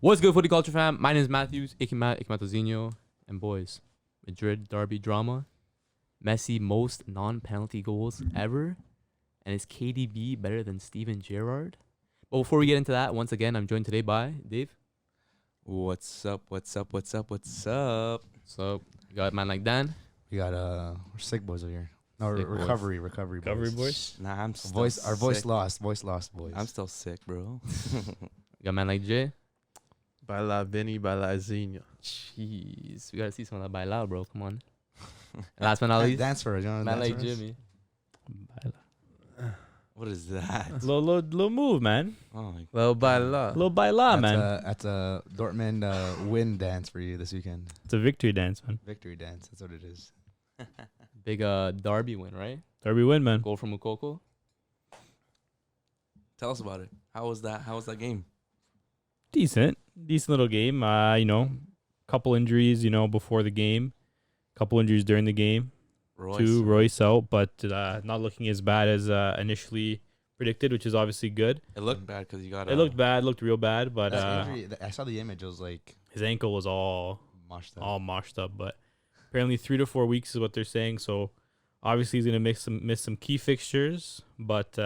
What's good, Footy Culture fam? My name is Matthews, Ikimatozinho, and boys, Madrid derby drama. Messi most non-penalty goals ever, and is KDB better than Steven Gerrard? But before we get into that, once again, I'm joined today by Dave. What's up? So, you got a man like Dan. We got we're sick boys over here. No, Sick boys. recovery boys. Nah, I'm still Our voice sick. lost, boys. I'm still sick, bro. You got a man like Jay. Baila Vini Jr. Jeez, we gotta see some of that Baila, bro. Come on. And last but not least, Dance for us, you know. man Dance like for us? Jimmy. What is that? Little move, man. Oh my Little Baila. Little baila, man. That's a Dortmund win dance for you this weekend. It's a victory dance, man. Victory dance. That's what it is. Big derby win, right? Derby win, man. Goal from Mukoko. Tell us about it. How was that? How was that game? Decent little game. Couple injuries, before the game. Couple injuries during the game. Royce out, but not looking as bad as initially predicted, which is obviously good. It looked bad because you got. It looked bad, looked real bad, but That injury, I saw the image. It was like his ankle was all mushed up. But apparently 3 to 4 weeks is what they're saying. So obviously he's gonna miss some key fixtures, but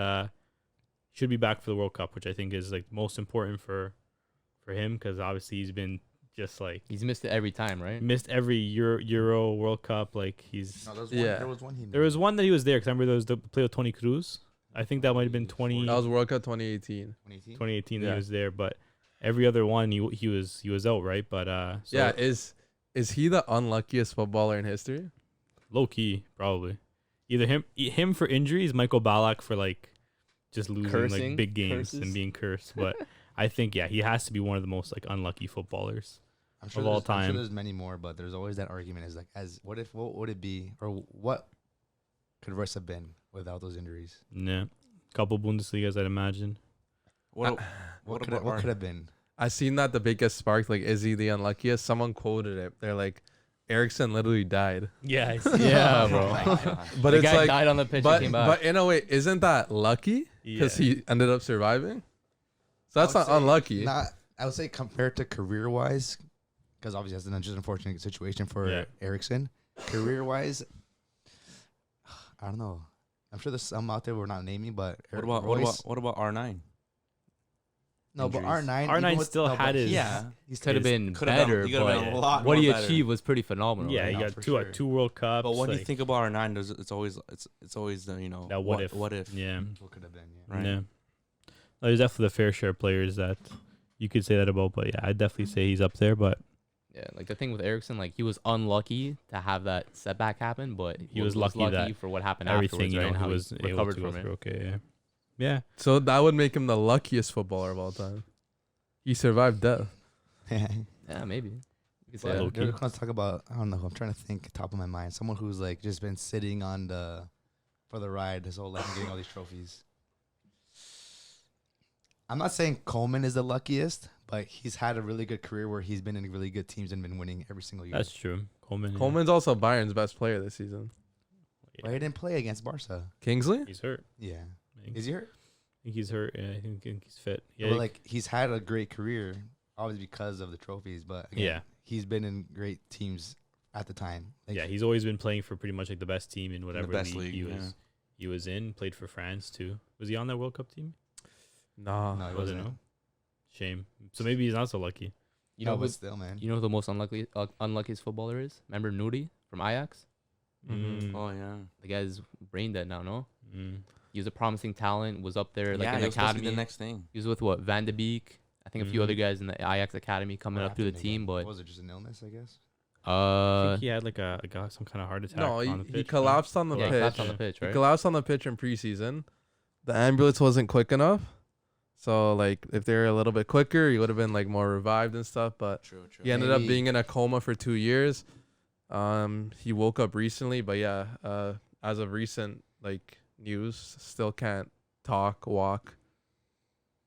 should be back for the World Cup, which I think is like most important for him, because obviously he's been just like He's missed it every time, right? missed every Euro World Cup. Like he's No, there was one he missed. there was one that he was there, because I remember there was the play with Tony Cruz. I think that might have been 2018 That was World Cup 2018. 2018? that Yeah. he was there, but every other one he was out, right? But so Yeah, is he the unluckiest footballer in history? low key probably either him for injuries, Michael Ballack for like just losing Cursing? like big games Curses? and being cursed. But I think he has to be one of the most like unlucky footballers. I'm sure of all I'm time. sure there's many more, but there's always that argument. Is like, what would it be, or what could Royce have been without those injuries? Yeah, couple Bundesligas, I'd imagine. What What about could have been? I seen that debate get sparked. Like, is he the unluckiest? Someone quoted it. They're like, Eriksson literally died. Yeah, Yeah, bro. Oh my God. But The it's guy like, died on the pitch and but came back. but in a way, isn't that lucky? Because he ended up surviving. So that's I not would say unlucky. I would say compared to career-wise, because obviously that's an just unfortunate situation for Eriksson. Career-wise, I don't know. I'm sure there's some out there we're not naming, but What about R9? No, but injuries? R9. R9 even with- still no, had but his- he's Could have been could've better, been- he could've been a but lot what more he better. achieved was pretty phenomenal. Yeah, right? he No, got for two sure. two World Cups. But when you like, think about R9, it's always the that what if? What if? Yeah, What could have been? Yeah. Right. yeah. There's definitely the fair share of players that you could say that about, but yeah, I'd definitely say he's up there. But Yeah, like the thing with Eriksson, like he was unlucky to have that setback happen, but He was lucky that for what happened everything, afterwards, right? And he how was able recovered to go from through. it. Okay, yeah. So that would make him the luckiest footballer of all time. He survived death. Yeah, maybe. You could say But low that. key. they're gonna talk about, I don't know. I'm trying to think top of my mind. Someone who's like just been sitting for the ride his whole life and getting all these trophies. I'm not saying Coleman is the luckiest, but he's had a really good career where he's been in really good teams and been winning every single year. That's true. Coleman. yeah. Coleman's also Bayern's best player this season. But he didn't play against Barca. Kingsley? He's hurt. Yeah. I think, Is he hurt? I think he's hurt. Yeah, I think he's fit. Yeah, But like he's had a great career, obviously because of the trophies. But again, yeah, he's been in great teams at the time. Like, yeah. He's always been playing for pretty much like the best team in whatever best league league, he was in. Played for France too. Was he on that World Cup team? Nah. No, he Wasn't. wasn't. No? Shame. So maybe he's not so lucky. You know, but who, still, man. you know who the most unluckiest footballer is? Remember Nuri from Ajax? Mm. Oh yeah. The guy's brain dead now. No, Mm. he was a promising talent. Was up there like Yeah, in he the was supposed to be academy. the next thing. He was with what Van de Beek, I think a few Mhm. other guys in the Ajax academy coming What up through the happened team. again? But Was it just an illness, I guess? I think he had like some kind of heart attack. No, on the he pitch, collapsed on the yeah, he pitch. collapsed on the pitch, He right? collapsed on the pitch in preseason. The ambulance wasn't quick enough. So, like, if they were a little bit quicker, he would have been, like, more revived and stuff. But True. he ended up Maybe- being in a coma for 2 years. He woke up recently. But, yeah, as of recent, like, news, still can't talk, walk,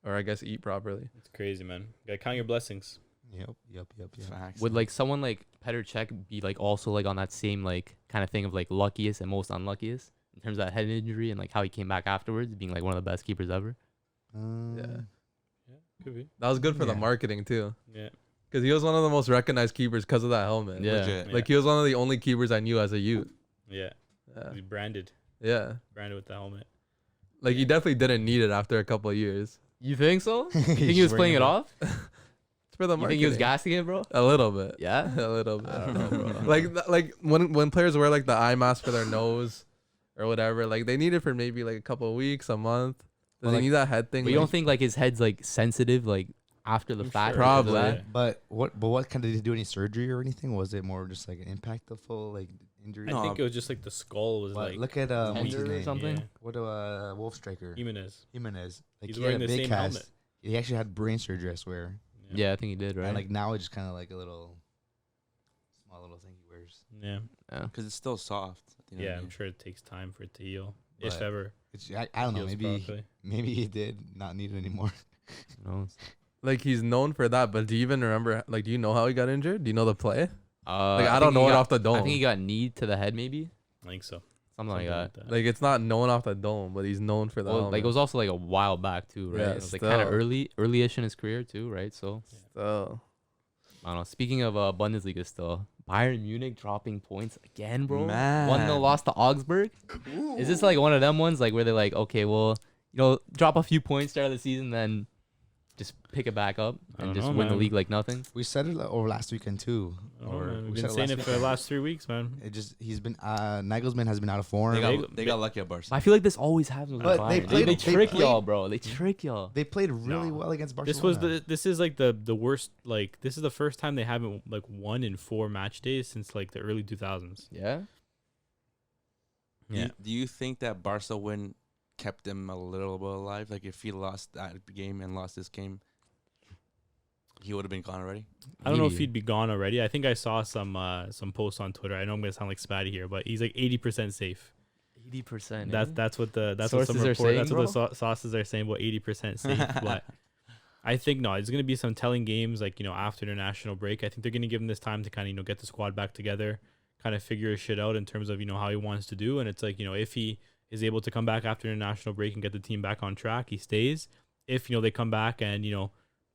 or, I guess, eat properly. It's crazy, man. You gotta count your blessings. Yep. Facts. Would like someone like Petr Cech be like also like on that same like kind of thing of like luckiest and most unluckiest in terms of that head injury and like how he came back afterwards, being like one of the best keepers ever? Yeah. Could be. That was good for the Yeah. marketing too, Yeah. because he was one of the most recognized keepers because of that helmet. Yeah. Legit. Like he was one of the only keepers I knew as a youth. Yeah. Yeah. He's branded Yeah. with the helmet. Like he definitely didn't need it after a couple of years. You think so? You think he was playing it off? It's for the You marketing. think he was gassing it, bro? A little bit. Yeah. A little bit. I don't know, bro. like when players wear like the eye mask for their nose or whatever, like they need it for maybe like a couple of weeks, a month. Does Well, he like- need that head thing? But you don't think like his head's like sensitive like after the I'm fact? sure. because of Probably. that? But what kind of, did he do any surgery or anything? Was it more just like an impactful like injury? No, I think it was just like the skull was But like look at what's his Tender or name? something? Yeah. What Wolf Striker Jimenez. Jimenez. Like He's he wearing had the a big same cast. helmet. He actually had brain surgery, I swear. Yeah, I think he did, right? And like now it's just kind of like a little small little thing he wears. Yeah. yeah. Because it's still soft. at the end of Yeah, the I'm day. sure it takes time for it to heal. If But ever. It's, I don't know. heals Maybe properly. maybe he did not need it anymore. Who knows? like he's known for that, but do you even remember? Like, do you know how he got injured? Do you know the play? Like I think don't he know it got- off the dome. I think he got knee to the head, maybe I think so. something like that. Like it's not known off the dome, but he's known for that. Well, like it was also like a while back too, right? Yeah, it was like kind of still. early-ish in his career too, right? So So, I don't know. Speaking of Bundesliga, still Bayern Munich dropping points again, bro. Man. 1-0 loss to Augsburg. Is this like one of them ones like where they're like, okay, well, drop a few points start of the season, then just pick it back up I and don't just know, win the man. league like nothing? We said it over last weekend too. Oh, Or man, we we've said been saying last it for the weekend. last 3 weeks, man. It just he's been Nagelsmann has been out of form. They got lucky at I Barca. feel like this always happens with But Bayern. they They played- trick they y'all, played- bro. They trick y'all. They played really No. well against Barcelona. This was this is like the worst, like this is the first time they haven't like won in 4 match days since like the early 2000s. Yeah. Yeah. Do you think that Barca win kept them a little bit alive? Like if he lost that game and lost this game, he would have been gone already. I don't know if Maybe. he'd be gone already. I think I saw some posts on Twitter. I know I'm gonna sound like Spatty here, but he's like 80% safe. 80%. That's what some Sources are report. saying, That's what the bro? sources are saying about 80% safe. But I think no, it's gonna be some telling games like after international break. I think they're gonna give him this time to kind of get the squad back together, kind of figure his shit out in terms of how he wants to do. And it's like if he is able to come back after international break and get the team back on track, he stays. If they come back and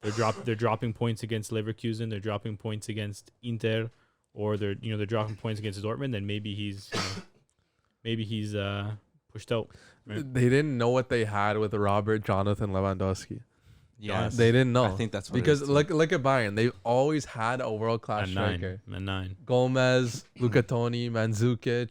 they're dropping points against Leverkusen, they're dropping points against Inter, or they're dropping points against Dortmund, then maybe he's pushed out. Right. they didn't know what they had with Robert Jonathan Lewandowski. Yes. They didn't know. I think that's what it because is, too. look at Bayern. They've always had a world class At striker. 9. Gomez, Luka Toni, Mandzukic.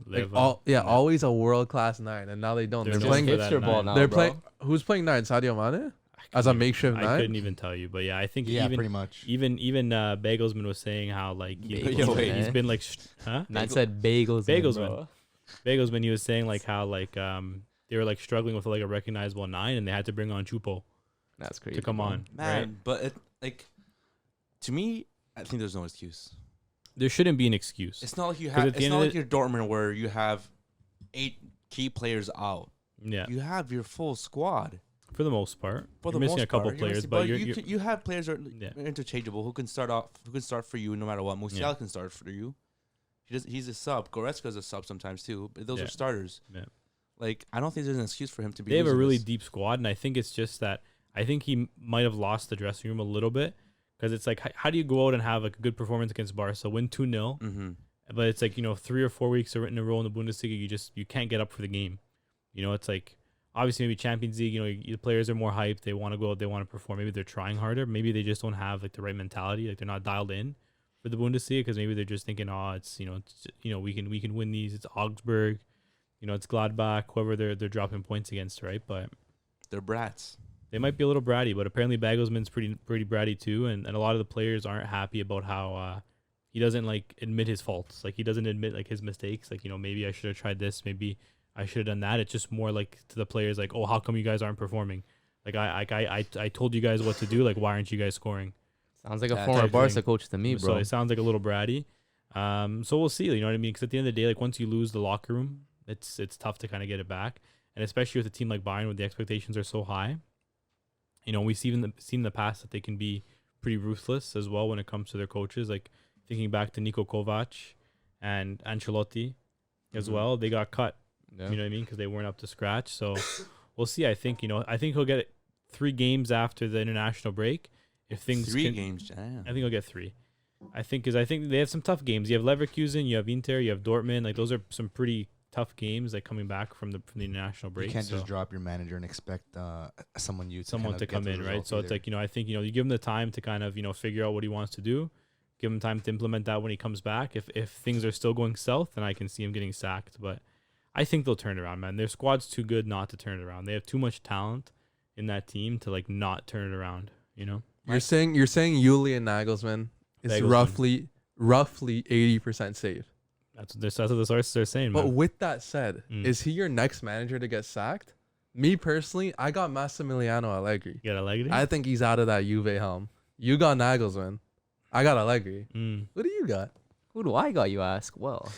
Like always a world class 9, and now they don't. They're They're known playing. for that hipster ball 9. now, They're bro. playing. Who's playing 9? Sadio Mane as a makeshift I 9. couldn't even tell you, but yeah, I think yeah, even pretty much. even Bagelsman was saying how like Bagelsman, he's eh? been like Man said bagels. Bagelsman. Bro. Bagelsman. He was saying like how like they were like struggling with like a recognizable 9, and they had to bring on Chupo That's crazy. to come bro. on. Man, Right? but to me, I think there's no excuse. There shouldn't be an excuse. It's not like you 'Cause have. at the It's end not of like you're Dortmund where you have 8 key players out. Yeah, You have your full squad. for the most part. For You're the missing most a couple part, players, missing- but you have players that are Yeah. interchangeable who can start for you no matter what. Musiala Yeah. can start for you. He's a sub. Goretzka's a sub sometimes too. But those Yeah. are starters. Yeah. Like I don't think there's an excuse for him to be. they have a losing really this. deep squad, and I think it's just that I think he might have lost the dressing room a little bit because it's like how do you go out and have like a good performance against Barca, win 2-0, Mm-hmm. but it's like 3 or 4 weeks in a row in the Bundesliga, you can't get up for the game. It's like obviously maybe Champions League, the players are more hyped, they want to go out, they want to perform, maybe they're trying harder, maybe they just don't have like the right mentality, like they're not dialed in for the Bundesliga because maybe they're just thinking it's we can win these, it's Augsburg, it's Gladbach, whoever they're dropping points against, right? But They're brats. they might be a little bratty, but apparently Bagelsman's pretty bratty too, and a lot of the players aren't happy about how he doesn't like admit his faults. Like he doesn't admit like his mistakes. Like maybe I should have tried this. Maybe I should have done that. It's just more like to the players like, oh, how come you guys aren't performing? Like I told you guys what to do. Like why aren't you guys scoring? Sounds like a Yeah, former type Barca thing. coach to me, So bro. it sounds like a little bratty. So we'll see. You know what I mean? Because at the end of the day, like once you lose the locker room, it's tough to kind of get it back. And especially with a team like Bayern, where the expectations are so high. We've seen in the past that they can be pretty ruthless as well when it comes to their coaches. Like thinking back to Niko Kovac and Ancelotti as Mhm. well, they got cut. Yeah. You know what I mean? Because they weren't up to scratch. So we'll see. I think he'll get 3 games after the international break. If things 3 games, damn. I think I'll get 3. I think they have some tough games. You have Leverkusen, you have Inter, you have Dortmund. Like those are some pretty tough games. Like coming back from the international break. You can't just drop your manager and expect someone to come in, right? So it's like I think you give him the time to kind of figure out what he wants to do. Give him time to implement that when he comes back. If things are still going south, then I can see him getting sacked. But I think they'll turn it around, man. Their squad's too good not to turn it around. They have too much talent in that team to not turn it around. You're saying Yuli and Nagelsmann is roughly 80% safe. That's what the sources are saying. But man. with that said, is he your next manager to get sacked? Me personally, I got Massimiliano Allegri. You got Allegri? I think he's out of that Juve helm. You got Nagelsmann. I got Allegri. What do you got? Who do I got, you ask? Well,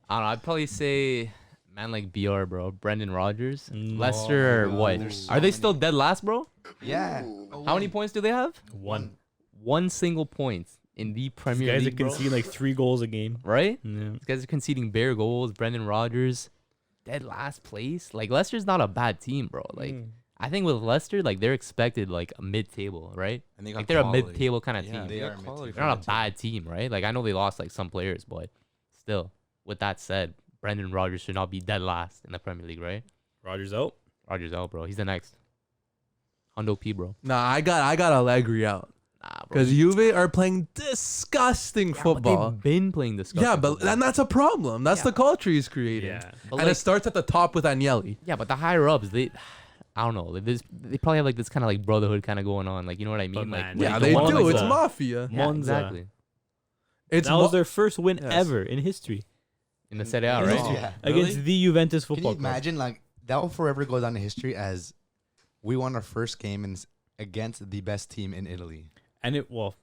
I don't know. I'd probably say man like BR, bro. Brendan Rodgers. Leicester, what? Are they still dead last, bro? Yeah. How many points do they have? 1. 1 single point in the Premier These guys League, are conceding 3 goals a game. right? Yeah. These guys are conceding bare goals. Brendan Rodgers, dead last place. Like, Leicester's not a bad team, bro. Like, I think with Leicester, they're expected, a mid-table, right? And they got Like, they're quality. a mid-table kind of Yeah, team. they They are are quality. They're not a bad team, right? Like, I know they lost, some players, but still, with that said, Brendan Rodgers should not be dead last in the Premier League, right? Rodgers out. Rodgers out, bro. He's the next. Hundo P, bro. Nah, I got Allegri out. Nah, bro. Because Juve are playing disgusting But football. they've been playing this. Yeah, but and that's a problem. That's the culture he's creating. Yeah. But And it starts at the top with Agnelli. yeah, but the higher ups, I don't know. They probably have this kind of brotherhood kind of going on. You know what I mean? But man, Yeah, Like, they the one do. like It's that. mafia. Yeah, Monza. exactly. It's That was their first win Yes. ever in history In the Serie A, In right? history, yeah. against the Juventus Can you football club. imagine that will forever go down in history as we won our first game against the best team in Italy. And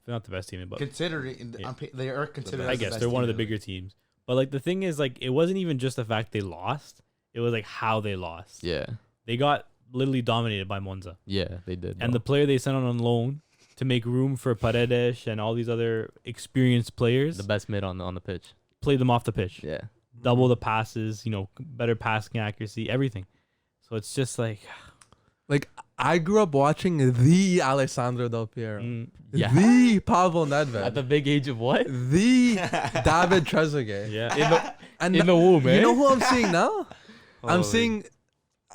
not the best team, but Considering Yeah. they are considered. I as the guess best they're one of team the in Italy. bigger teams. But the thing is, it wasn't even just the fact they lost. It was how they lost. Yeah, They got literally dominated by Monza. yeah, they did. And the player they sent on loan to make room for Paredes and all these other experienced players the best mid on the pitch. played them off the pitch. Yeah, Double the passes, better passing accuracy, everything. So it's just I grew up watching the Alessandro Del Piero. Yeah. The Pavel Nedved. at the big age of what? The David Trezeguet. yeah. And In the womb, you eh? know who I'm seeing now? I'm Holy. seeing,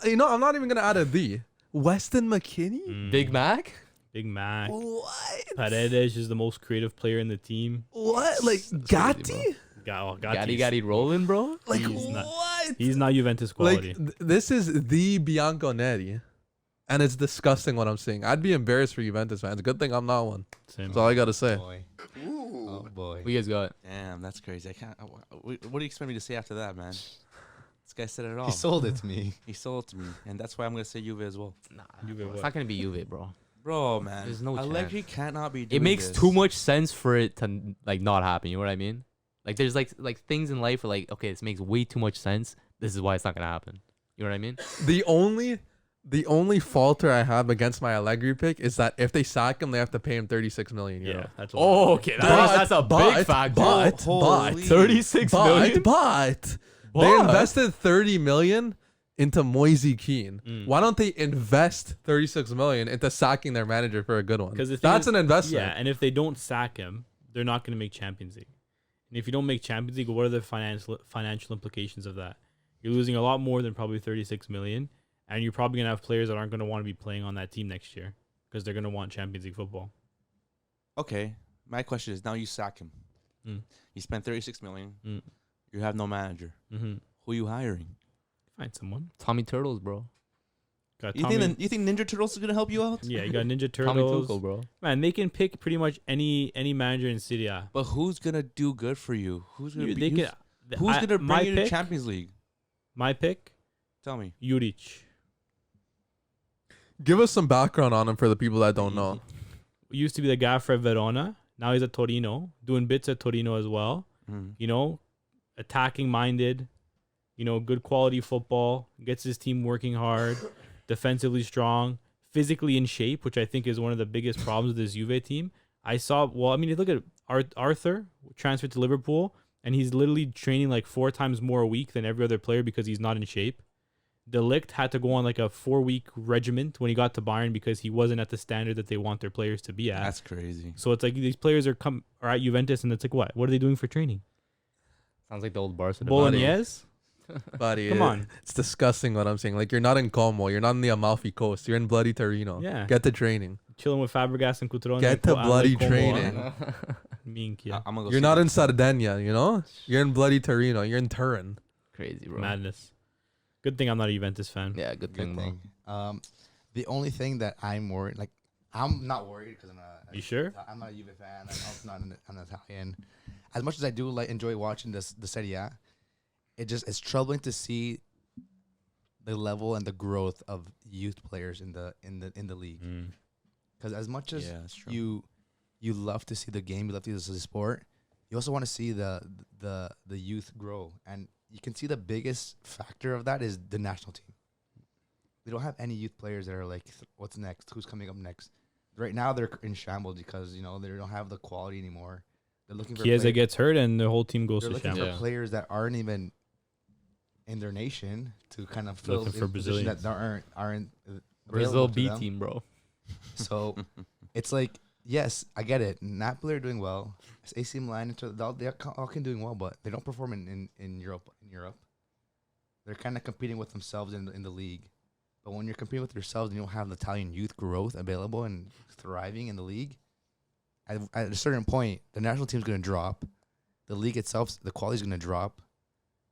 I'm not even going to add a the. Weston McKinney? Big Mac. Big Mac. What? Paredes is the most creative player in the team. What? Like That's Gatti? Gotti rolling, bro. Like He's not- what? He's not Juventus quality. This is the Bianconeri. And it's disgusting what I'm seeing. I'd be embarrassed for Juventus fans. Good thing I'm not one. Same. That's all I got to say. Boy. Oh boy. What you guys got? Damn, that's crazy. I can't. What do you expect me to say after that, man? This guy said it all. He sold it to me. He sold it to me, and that's why I'm gonna say Juve as well. Nah, Juve bro, what? it's not gonna be Juve, bro. Bro, man, There's no Allegri chance. cannot be. Doing It makes this. too much sense for it to not happen. You know what I mean? There's things in life where okay, this makes way too much sense. This is why it's not gonna happen. You know what I mean? The only falter I have against my Allegri pick is that if they sack him, they have to pay him 36 million euro. Yeah, that's a Oh, lot. okay. That's a big factor. But Holy. 36 million. But they What? invested 30 million into Moise Keane. Why don't they invest 36 million into sacking their manager for a good one? Because That's an investment. Yeah, and if they don't sack him, they're not going to make Champions League. And if you don't make Champions League, what are the financial implications of that? You're losing a lot more than probably 36 million, and you're probably going to have players that aren't going to want to be playing on that team next year because they're going to want Champions League football. Okay, my question is: now you sack him. Mm. You spent 36 million. Mm. You have no manager. Mm-hmm. Who are you hiring? Find someone. Tommy Turtles, bro. Got You Tommy, think Ninja Turtles is gonna help you out? yeah, you got Ninja Tommy Turtles. Tuchel, bro. Man, they can pick pretty much any manager in Serie A. But who's gonna do good for you? Who's gonna They be? can, Who's gonna my bring you to pick, Champions League? My pick, Tell me. Juric. Give us some background on him for the people that don't know. Used to be the guy for Verona. Now he's at Torino, doing bits at Torino as well. Mm. Attacking minded, good quality football, gets his team working hard, defensively strong, physically in shape, which I think is one of the biggest problems with this Juve team. Look at Arthur, transferred to Liverpool, and he's literally training 4 times more a week than every other player because he's not in shape. De Ligt had to go on like a 4-week regiment when he got to Bayern because he wasn't at the standard that they want their players to be at. That's crazy. So it's like these players are at Juventus, and it's like, what are they doing for training? Sounds like the old Barca. Bolognese? Buddy, Come on. It's disgusting what I'm saying. Like, you're not in Como. You're not on the Amalfi Coast. You're in bloody Torino. Yeah. Get to training. Chilling with Fabregas and Cutrone. Get to bloody training. Minchia. I'm gonna go You're see not that. in Sardinia, you know? You're in bloody Torino. You're in Turin. Crazy, bro. Madness. Good thing I'm not a Juventus fan. Yeah, good thing, bro. The only thing that I'm worried, like, I'm not worried because I'm not. You sure? I'm not a Juve fan. I'm also not an Italian. As much as I do enjoy watching the Serie A, it's troubling to see the level and the growth of youth players in the league. Because as much as Yeah, that's true. you love to see the game, you love to see the sport, you also want to see the youth grow. And you can see the biggest factor of that is the national team. We don't have any youth players that are like, what's next? Who's coming up next? Right now, they're in shambles because, they don't have the quality anymore. They're looking for Chiesa gets hurt, and the whole team goes they're to looking shambles. for players that aren't even in their nation to kind of fill Looking for positions Brazilians. that aren't Brazil available to B them. team, bro. So it's like, yes, I get it. Napoli are doing well. AC Milan, they're all doing well, but they don't perform in Europe. They're kind of competing with themselves in the league. But when you're competing with yourselves and you don't have the Italian youth growth available and thriving in the league, at a certain point, the national team's going to drop. The league itself, the quality's going to drop.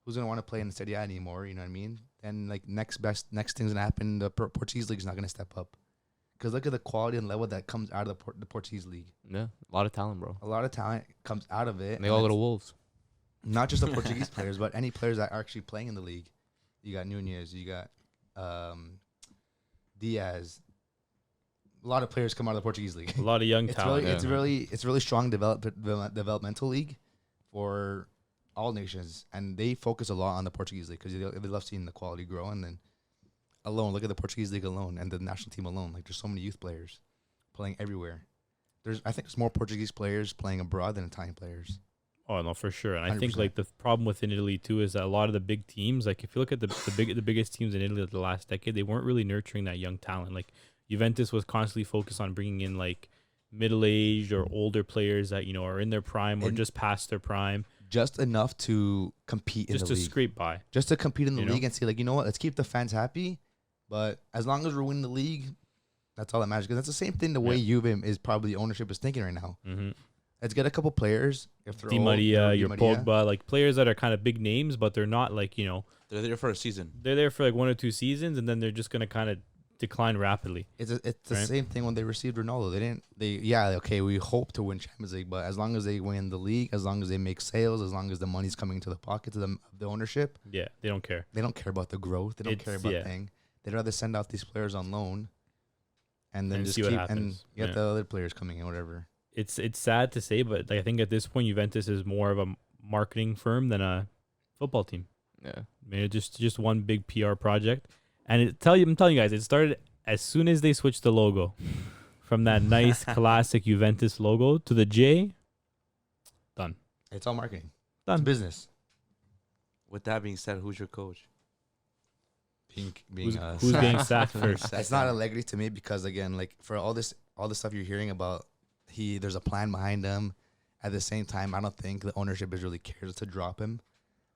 Who's going to want to play in the Serie A anymore? You know what I mean? And like next thing's going to happen. The Portuguese league's not going to step up. Because look at the quality and level that comes out of the Portuguese league. Yeah, a lot of talent, bro. A lot of talent comes out of it. And they all little wolves. Not just the Portuguese players, but any players that are actually playing in the league. You got Nunez, you got Diaz. A lot of players come out of the Portuguese league. A lot of young It's talent. really, it's really strong developmental league for all nations, and they focus a lot on the Portuguese league because they love seeing the quality grow. And then look at the Portuguese league alone and the national team alone. Like, there's so many youth players playing everywhere. I think there's more Portuguese players playing abroad than Italian players. Oh no, for sure. And I think 100%. like the problem within Italy too is that a lot of the big teams, like if you look at the biggest teams in Italy of the last decade, they weren't really nurturing that young talent. Like Juventus was constantly focused on bringing in like middle-aged or older players that are in their prime or And just past their prime, just enough to compete in just the to league. scrape by. Just to compete in the You know? league and say, like, you know what, let's keep the fans happy. But as long as we're winning the league, that's all that matters. Because that's the same thing the way Juve is probably ownership is thinking right now. Mm-hmm. Let's get a couple players. If they're Di old, Maria, Di your Maria. Pogba, like players that are kind of big names, but they're not like They're there for a season. they're there for like 1 or 2 seasons, and then they're just gonna kind of decline rapidly. It's the Right. same thing when they received Ronaldo. We hope to win Champions League, but as long as they win the league, as long as they make sales, as long as the money's coming into the pockets of the ownership, Yeah, they don't care. they don't care about the growth. They don't care about thing. They'd rather send out these players on loan and then And just see what keep happens. and get Yeah. the other players coming in, whatever. It's sad to say, but like, I think at this point Juventus is more of a marketing firm than a football team. Yeah. I mean, it's just one big PR project, and I'm telling you guys, it started as soon as they switched the logo from that nice classic Juventus logo to the J. Done. It's all marketing. Done. It's business. With that being said, who's your coach? Who's being sacked first? It's not Allegri to me because, again, like, for all the stuff you're hearing about, there's a plan behind him. At the same time, I don't think the ownership is really cares to drop him.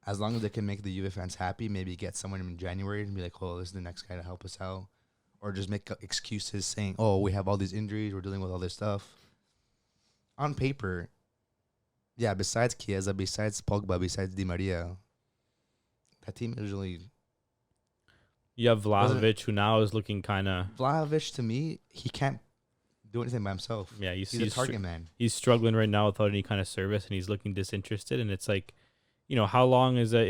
As long as they can make the Juve fans happy, maybe get someone in January and be like, oh, this is the next guy to help us out. Or just make excuses saying, oh, we have all these injuries, we're dealing with all this stuff. On paper, yeah, besides Chiesa, besides Pogba, besides Di Maria, that team is really... You have Vlahovic, who now is looking kind of... Vlahovic, to me, he can't do anything by himself. Yeah, He's a target man. He's struggling right now without any kind of service, and he's looking disinterested. And it's like, how long is a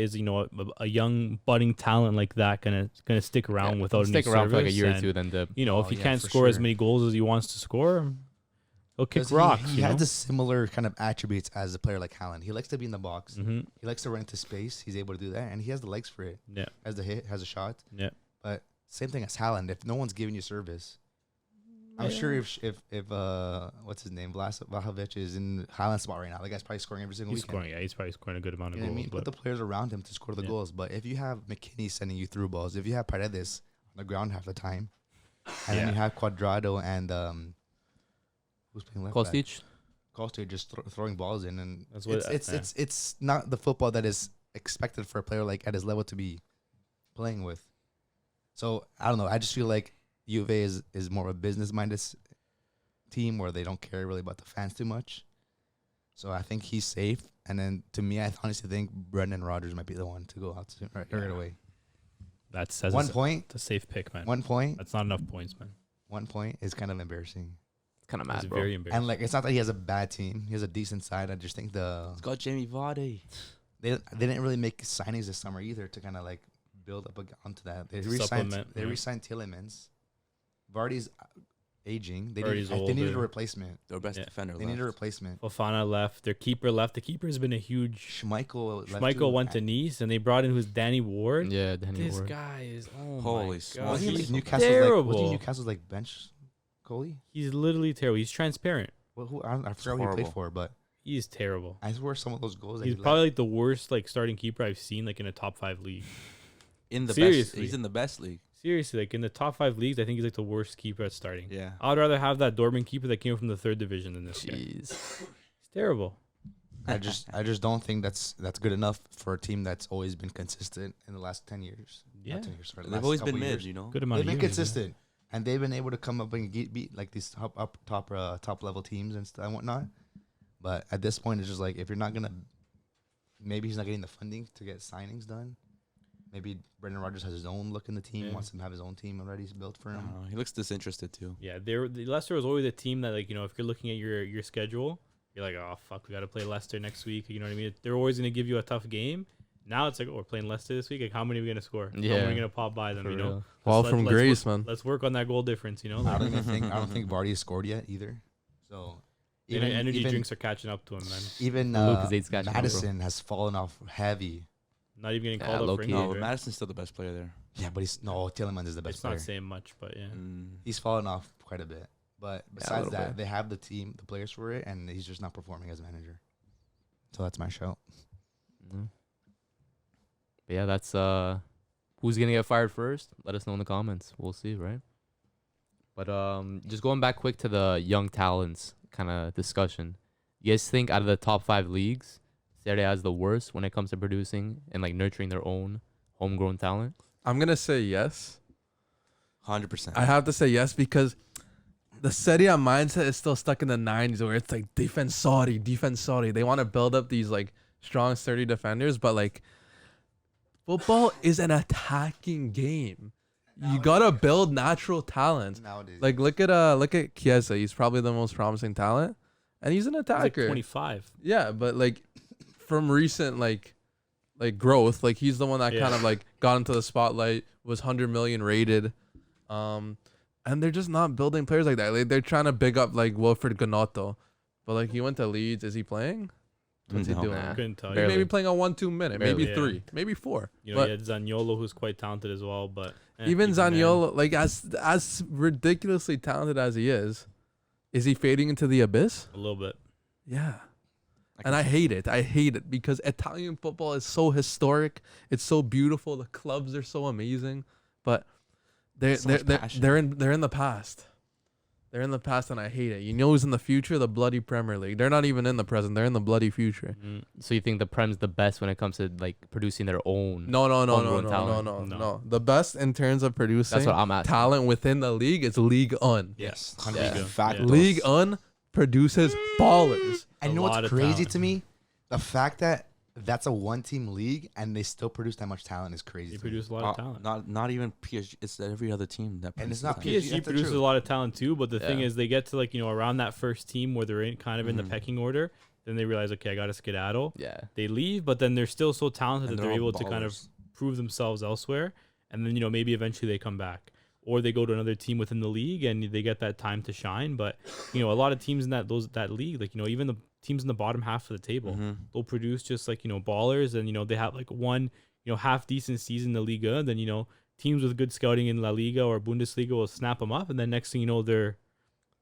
young budding talent like that gonna stick around without any stick around for like a service? year or And, two, then dip. if he yeah, can't for score as sure. many goals as he wants to score, he'll kick 'Cause rocks. He has the similar kind of attributes as a player like Haaland. He likes to be in the box. Mm-hmm. He likes to run into space. He's able to do that, and he has the legs for it. Yeah, Has the hit, has a shot. yeah. But same thing as Haaland. If no one's giving you service, I'm sure if what's his name, Vlahovic is in Highland spot right now. The guy's probably scoring every single He's weekend. scoring. Yeah, he's probably scoring a good amount of You know what I goals. mean? Put the players around him to score the goals. But if you have McKinney sending you through balls, if you have Paredes on the ground half the time, and then you have Cuadrado and who's playing left back? Kostic just throwing balls in, and That's what it's not the football that is expected for a player like at his level to be playing with. So I don't know. I just feel like Juve is more of a business-minded team where they don't care really about the fans too much. So I think he's safe. And then to me, I honestly think Brendan Rodgers might be the one to go out right away. That says 1 point. It's a safe pick, man. 1 point. That's not enough points, man. 1 point is kind of embarrassing. It's kind of It's mad, bro. very embarrassing. And like, it's not that he has a bad team. He has a decent side. I just think It's got Jamie Vardy. they didn't really make signings this summer either to kind of like build up onto that. They re-signed Tielemans. Vardy's aging. They needed a replacement. Their best defender. They need a replacement. Fofana left. Their keeper left. The keeper has been a huge. Schmeichel went to Nice, and they brought in who's Danny Ward. Yeah, Danny This Ward. guy is Holy my smokes. God. Wasn't he He's like terrible. Newcastle's like bench goalie? He's literally terrible. He's transparent. Well, I forgot who he played for, but He's terrible. I swear some of those goals. He's probably like the worst like starting keeper I've seen like in a top 5 league. In the Seriously. best. He's in the best league. Seriously, like in the top 5 leagues, I think he's like the worst keeper at starting. Yeah. I'd rather have that Dortmund keeper that came from the 3rd division than this guy. Jeez. He's terrible. I just don't think that's good enough for a team that's always been consistent in the last 10 years. Yeah. Not 10 years, sorry, the They've last always couple been mid, years. you know. Good amount They've of been years, consistent, and they've been able to come up and beat like these top level teams and whatnot. But at this point, it's just like if you're not gonna, maybe he's not getting the funding to get signings done. Maybe Brendan Rodgers has his own look in the team, wants him to have his own team already built for him. He looks disinterested too. Yeah, Leicester was always a team that, like, you know, if you're looking at your schedule, you're like, oh fuck, we got to play Leicester next week. You know what I mean? They're always gonna give you a tough game. Now it's like, oh, we're playing Leicester this week. Like, how many are we gonna score? Yeah. How many are gonna pop by them? For You know, real. Fall from grace, man. Let's work on that goal difference. You know, I like, don't think Vardy has scored yet either. So energy drinks are catching up to him, man. Even Lucas Eight's catching up, bro. Madison has fallen off heavy. Not even getting Yeah, called up for low-key. injury. No, right? Madison's still the best player there. Yeah, but Tielemans is the best It's player. not saying much, but yeah. He's fallen off quite a bit. But besides little that, bit. they have the team, the players for it, and he's just not performing as a manager. So that's my shout. Mhm. But yeah, that's who's gonna get fired first? Let us know in the comments. We'll see, right? But just going back quick to the young talents kind of discussion. You guys think out of the top 5 leagues, Serie A has the worst when it comes to producing and like nurturing their own homegrown talent? I'm gonna say yes. 100%. I have to say yes because the Serie A mindset is still stuck in the 90s where it's like defense sorry. They want to build up these like strong, sturdy defenders, but like football is an attacking game. You gotta build natural talent. Nowadays. Like look at Chiesa. He's probably the most promising talent, and he's an He's like attacker. 25. Yeah, but like from recent like growth, like he's the one that kind of like got into the spotlight, was 100 million rated, and they're just not building players like that. Like they're trying to big up like Wilfred Gnonto, but like he went to Leeds. Is he playing? What's he No. doing? Nah. Couldn't tell He you. Barely. may be playing a 1-2 minute, Barely. maybe Yeah. 3, maybe 4. You know, But you had Zaniolo, who's quite talented as well, but even then, Zaniolo, like as ridiculously talented as he is he fading into the abyss? a little bit. Yeah. And I hate it. I hate it because Italian football is so historic. It's so beautiful. The clubs are so amazing, but they're So much passion. they're in the past. They're in the past, and I hate it. You know who's in the future? The bloody Premier League. They're not even in the present. They're in the bloody future. So you think the Prem's the best when it comes to like producing their own? No. Homegrown talent. No. The best in terms of producing That's what I'm asking. talent within the league is League Un. yes, Yeah. 100%. Fact. Yeah. League Un produces ballers. And you A know lot what's of crazy talent. to me? The fact that that's a one-team league and they still produce that much talent is crazy. He to me. produced a lot of talent. Not even PSG. It's every other team that. And it's produces not talent. PSG. PSG That's the produces truth. a lot of talent too, but the thing Yeah. is, they get to like, you know, around that first team where they're in kind of in the Mhm. pecking order. Then they realize, okay, I got to skedaddle. Yeah. They leave, but then they're still so talented And that they're they're all able to kind of ballers. prove themselves elsewhere. And then, you know, maybe eventually they come back, or they go to another team within the league and they get that time to shine. But you know, a lot of teams in that league, like, you know, even the teams in the bottom half of the table, Mhm. they'll produce just like, you know, ballers, and you know, they have like one, you know, half decent season in the Liga, and then, you know, teams with good scouting in La Liga or Bundesliga will snap them up, and then next thing you know, they're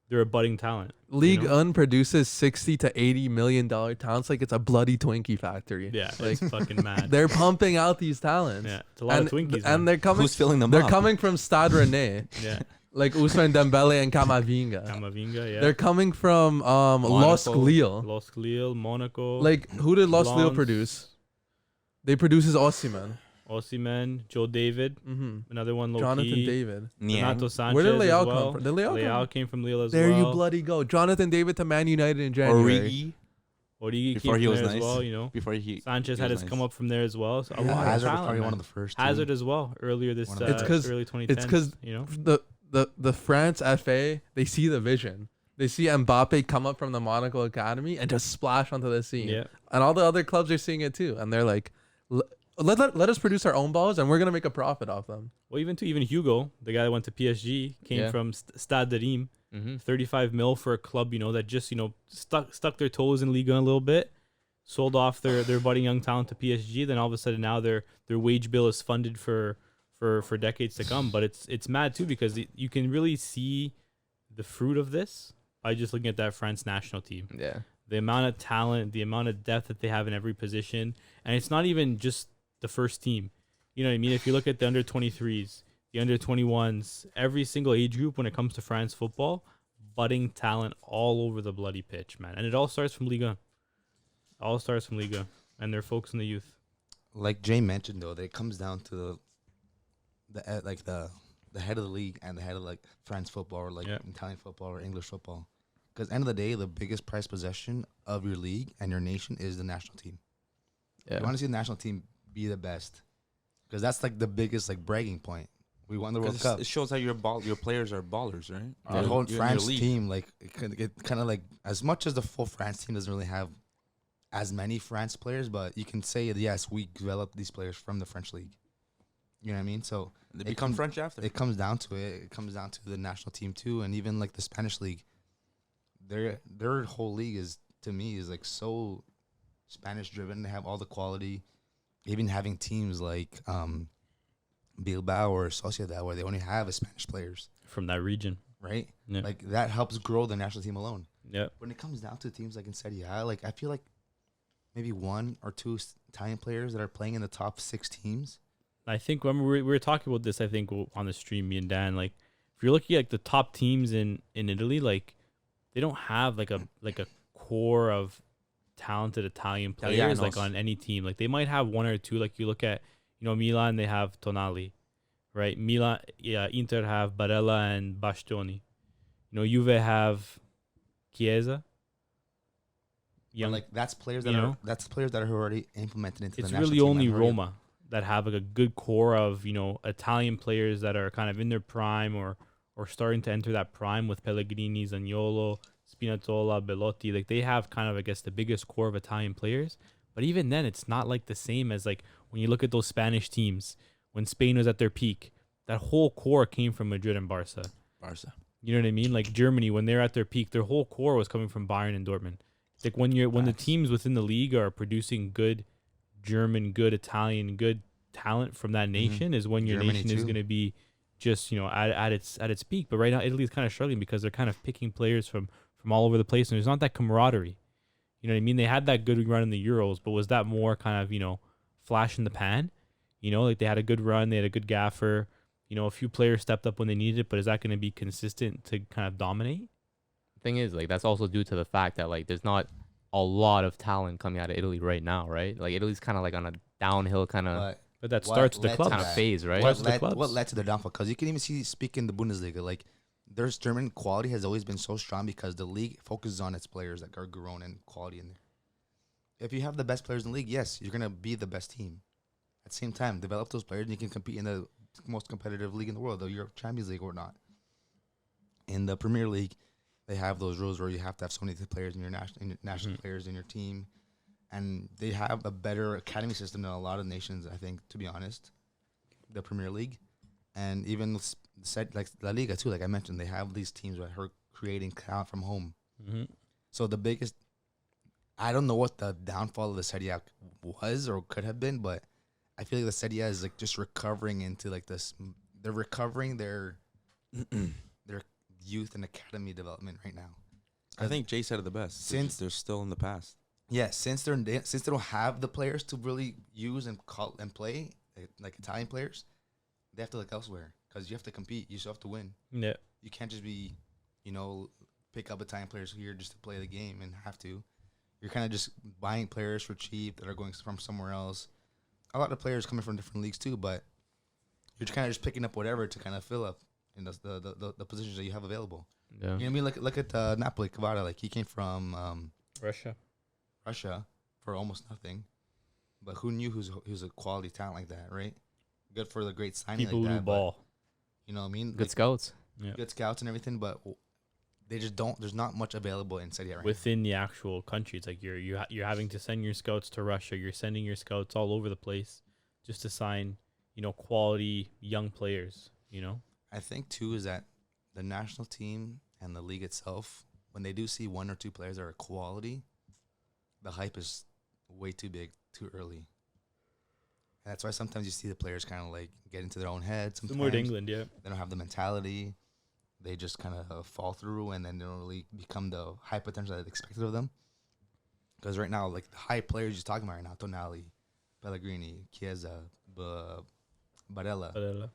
they're a budding talent. League you know? One produces $60 to $80 million talents like it's a bloody Twinkie factory. Yeah, like it's fucking mad. they're pumping out these talents. Yeah, it's a lot of Twinkies. And they're coming. Who's filling them They're up? coming from Stade Rennais, yeah, like Ousmane Dembele and Camavinga. Camavinga. Yeah, They're coming from Los Lille. Los Lille, Monaco. Like who did Los Lille Lens. produce? They produces Osimhen. Osimhen, Joe David, Mm-hmm. another one low Jonathan key. David. Renato Sanchez. Where did Leao as well. come from? Did Leao Leao come? came from Lille as There well. you bloody go. Jonathan David to Man United in January. Origi. Origi Before came he from was there nice. as well. You know, Before he Sanchez he had was his nice. come up from there as well. So a Yeah, lot of Hazard was talent, probably man. one of the first. too. Hazard as well. Earlier this One of the It's 'cause- early 2010s. it's 'cause you know. The France FA, they see the vision. They see Mbappe come up from the Monaco Academy and just splash onto the scene. Yeah, And all the other clubs are seeing it too. And they're like, let us produce our own balls and we're going to make a profit off them. well, even Hugo, the guy that went to PSG, came Yeah. from Stade de Reims. Mm-hmm. 35 mil for a club, you know, that just, you know, stuck their toes in Liga a little bit, sold off their budding young talent to PSG. Then all of a sudden now their wage bill is funded for decades to come. But it's mad too, because you can really see the fruit of this by just looking at that France national team. Yeah. The amount of talent, the amount of depth that they have in every position. And it's not even just the first team. You know what I mean? If you look at the under 23s, the under 21s, every single age group when it comes to France football, budding talent all over the bloody pitch, man. And it all starts from Liga. All starts from Liga. And they're focusing on the youth. Like Jay mentioned, though, that it comes down to the head of the league and the head of like France football or like Yeah. Italian football or English football. Because end of the day, the biggest prize possession of your league and your nation is the national team. Yeah. You want to see the national team be the best, because that's like the biggest like bragging point. We won the World 'Cause Cup. it shows how your players are ballers, right? The whole You're in your France league. team, like it kind of like, as much as the full France team doesn't really have as many France players, but you can say that yes, we developed these players from the French league. You know what I mean? So They it become French after. it comes down to it. It comes down to the national team too, and even like the Spanish league. Their whole league is, to me, is like so Spanish driven. They have all the quality. Even having teams like Bilbao or Sociedad where they only have Spanish players, From that region. right? Yeah. Like that helps grow the national team alone. Yeah. When it comes down to teams like in Serie A, like I feel like maybe one or two Italian players that are playing in the top 6 teams. I think when we were talking about this, I think on the stream, me and Dan, like if you're looking at like, the top teams in Italy, like they don't have like a core of talented Italian players like Italianos. on any team. Like they might have one or two. Like you look at, you know, Milan, they have Tonali, right? Inter have Barella and Bastioni. You know, Juve have Chiesa. But like that's players you that know? that's players that are already implemented into It's the national really team only and already- Roma that have like a good core of, you know, Italian players that are kind of in their prime or starting to enter that prime with Pellegrini, Zaniolo, Spinazzola, Belotti. Like they have kind of, I guess, the biggest core of Italian players. But even then, it's not like the same as like when you look at those Spanish teams when Spain was at their peak. That whole core came from Madrid and Barca. Barca. You know what I mean? Like Germany, when they're at their peak, their whole core was coming from Bayern and Dortmund. It's like when the Facts. teams within the league are producing good German, good Italian, good talent from that nation is when your Germany nation is too. going to be just, you know, at its peak. But right now Italy's kind of struggling because they're kind of picking players from all over the place, and there's not that camaraderie. You know what I mean? They had that good run in the Euros, but was that more kind of, you know, flash in the pan? You know, like they had a good run, they had a good gaffer. You know, a few players stepped up when they needed it, but is that going to be consistent to kind of dominate? Thing is, like, that's also due to the fact that, like, there's not a lot of talent coming out of Italy right now, right? Like, Italy's kind of like on a downhill kind of But that What starts with the led to clubs. kind of that? phase, right? What- What the led, clubs. what led to their downfall? Because you can even see, speaking the Bundesliga, like their German quality has always been so strong because the league focuses on its players that are grown in quality. And if you have the best players in the league, yes, you're gonna be the best team. At the same time, develop those players and you can compete in the most competitive league in the world, the Europe Champions League or not. In the Premier League, they have those rules where you have to have so many players in your national players in your team, and they have a better academy system than a lot of nations, I think, to be honest. The Premier League, and even like La Liga too. Like I mentioned, they have these teams that are creating talent from home. Mm-hmm. So the biggest, I don't know what the downfall of the Serie A was or could have been, but I feel like the Serie A is like just recovering into like this. They're recovering their youth and academy development right now. I think Jay said it the best. Since- They're still in the past. Yeah, since they don't have the players to really use and call and play like Italian players, they have to look elsewhere because you have to compete. You still have to win. Yeah. You can't just be, pick up Italian players here just to play the game and have to. You're kind of just buying players for cheap that are going from somewhere else. A lot of players coming from different leagues too, but you're kind of just picking up whatever to kind of fill up in the positions that you have available. Yeah. You know what I mean? Look at Napoli, Kvara. Like he came from Russia for almost nothing, but who knew who's a quality talent like that, right? Good for the great signing People like who that. ball. You know what I mean? Good scouts. Yeah. Good scouts and everything, but they just don't. There's not much available in Serie A right Within the actual country, it's like you're having to send your scouts to Russia. You're sending your scouts all over the place just to sign, quality young players. now. I think too is that the national team and the league itself, when they do see one or two players that are quality, the hype is way too big, too early. And that's why sometimes you see the players kind of like get into their own heads. Similar to England, yeah. They don't have the mentality. They just kind of fall through, and then they don't really become the high potential that's expected of them. Because right now, like the high players you're talking about right now, Tonali, Pellegrini, Chiesa, Barella,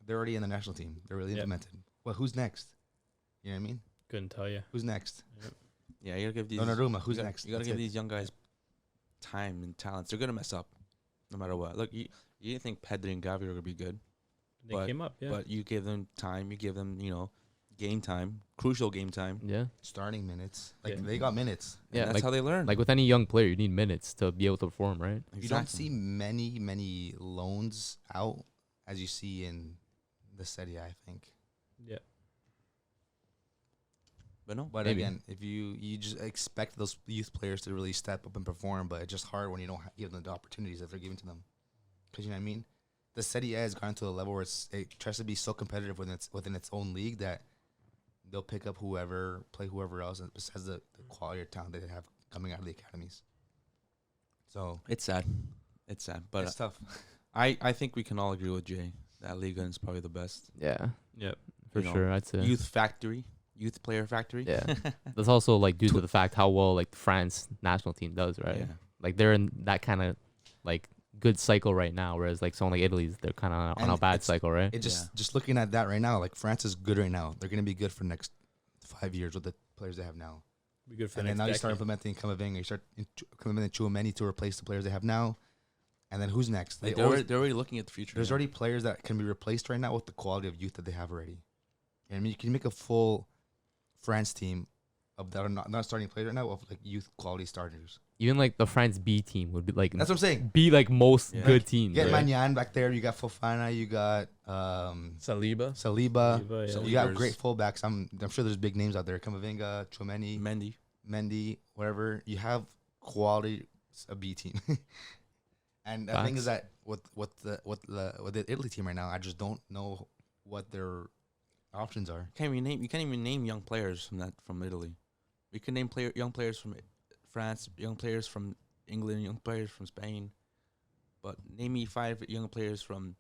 they're already in the national team. They're really implemented. Well, who's next? You know what I mean? Couldn't tell you. Who's next? Yeah, you gotta give these. Donnarumma. Who's next? You gotta That's give it. these young guys time and talents. They're gonna mess up, no matter what. Look, you didn't think Pedri and Gavi were gonna be good, They came up, yeah. but you give them time. You give them, game time, crucial game time. Yeah. Starting minutes. Like Yeah. they got minutes. And Yeah, that's like- how they learn. Like with any young player, you need minutes to be able to perform, right? You don't see many loans out as you see in the Serie A, I think. Yeah. but no. But Maybe. again, if you just expect those youth players to really step up and perform, but it's just hard when you don't give them the opportunities that they're given to them. Because you know what I mean? The Serie A has gone to a level where it tries to be so competitive within its own league that they'll pick up play whoever else, besides the quality of talent that they have coming out of the academies. So It's sad. But it's tough. I think we can all agree with Jay that Liga is probably the best. Yeah. Yep. For sure, I'd say. Youth player factory. Yeah. That's also like due to the fact how well like France national team does, right? Yeah. Like they're in that kind of like good cycle right now, whereas like someone like Italy's they're kind of on a And bad it's- cycle, right? It just looking at that right now, like France is good right now. They're gonna be good for the next 5 years with the players they have now. Be good for And the then next now you start decade. implementing Camavinga, you start implementing Chouameni to replace the players they have now. And then who's next? Like They always- they're already looking at the future. there's now. already players that can be replaced right now with the quality of youth that they have already. And I mean, you can make a full France team of that are not starting players right now of like youth quality starters. Even like the France B team would be like That's what I'm saying. be like most Yeah. good teams. Get right? Magnan back there. You got Fofana. You got Saliba. Saliba. Saliba, yeah. So You got leaders. great fullbacks. I'm sure there's big names out there. Camavinga, Chouameni, Mendy. Mendy, whatever. You have quality a B team. And the thing is that with the Italy team right now, I just don't know what their options are. You can't even name young players from Italy. You can name young players from France, young players from England, young players from Spain, but name me 5 young players from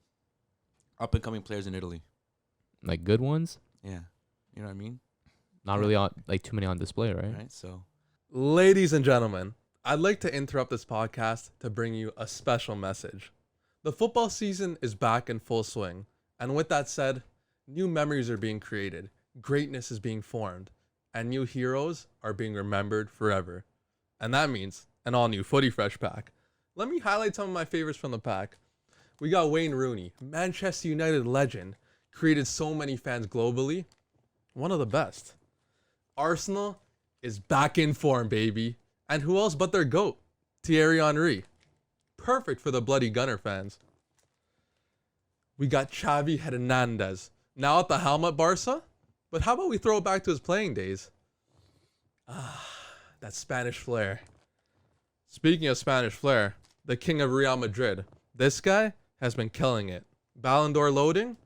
up and coming players in Italy. Like good ones, Yeah, you know what I mean, not really on like too many on display, right? right? So Ladies and gentlemen, I'd like to interrupt this podcast to bring you a special message. The football season is back in full swing, and with that said, new memories are being created, greatness is being formed, and new heroes are being remembered forever. And that means an all-new Footy Fresh pack. Let me highlight some of my favorites from the pack. We got Wayne Rooney, Manchester United legend, created so many fans globally, one of the best. Arsenal is back in form, baby. And who else but their GOAT, Thierry Henry. Perfect for the bloody Gunner fans. We got Xavi Hernandez, now at the helm at Barca. But how about we throw it back to his playing days? That Spanish flair. Speaking of Spanish flair, the king of Real Madrid. This guy has been killing it. Ballon d'Or loading?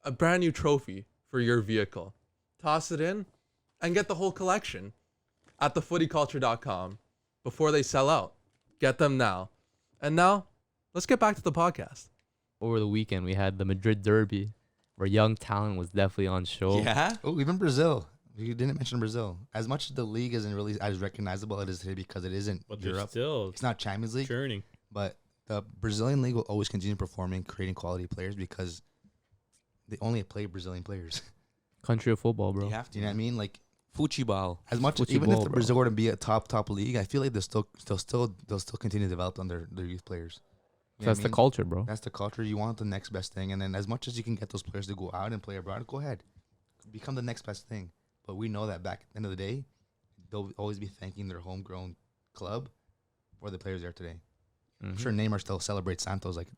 A brand new trophy for your vehicle. Toss it in and get the whole collection at thefootyculture.com before they sell out. Get them now. And now, let's get back to the podcast. Over the weekend, we had the Madrid derby. where young talent was definitely on show. Yeah. Oh, even Brazil. You didn't mention Brazil. As much as the league isn't really as recognizable as it is today because it isn't But they're Europe. still It's not Champions League, churning. but the Brazilian league will always continue performing, creating quality players because they only play Brazilian players. Country of football, bro. You have to. You know what I mean? Like Futebol. as much Futebol, even if the bro. Brazil were to be a top league, I feel like they'll still continue to develop on their youth players. You know That's what I the mean? culture, bro. That's the culture. You want the next best thing, and then as much as you can get those players to go out and play abroad, go ahead, become the next best thing. But we know that back at the end of the day, they'll always be thanking their homegrown club for the players there today. Mhm. I'm sure Neymar still celebrates Santos like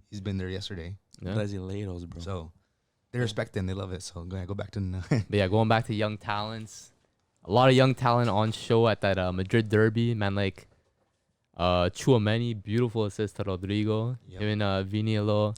he's been there yesterday. Yeah. Brasileiros, bro. So they respect it and they love it. So go back to But yeah, going back to young talents, a lot of young talent on show at that Madrid derby, man. Like Tchouaméni, beautiful assist to Rodrigo, Yep. giving Vini a little,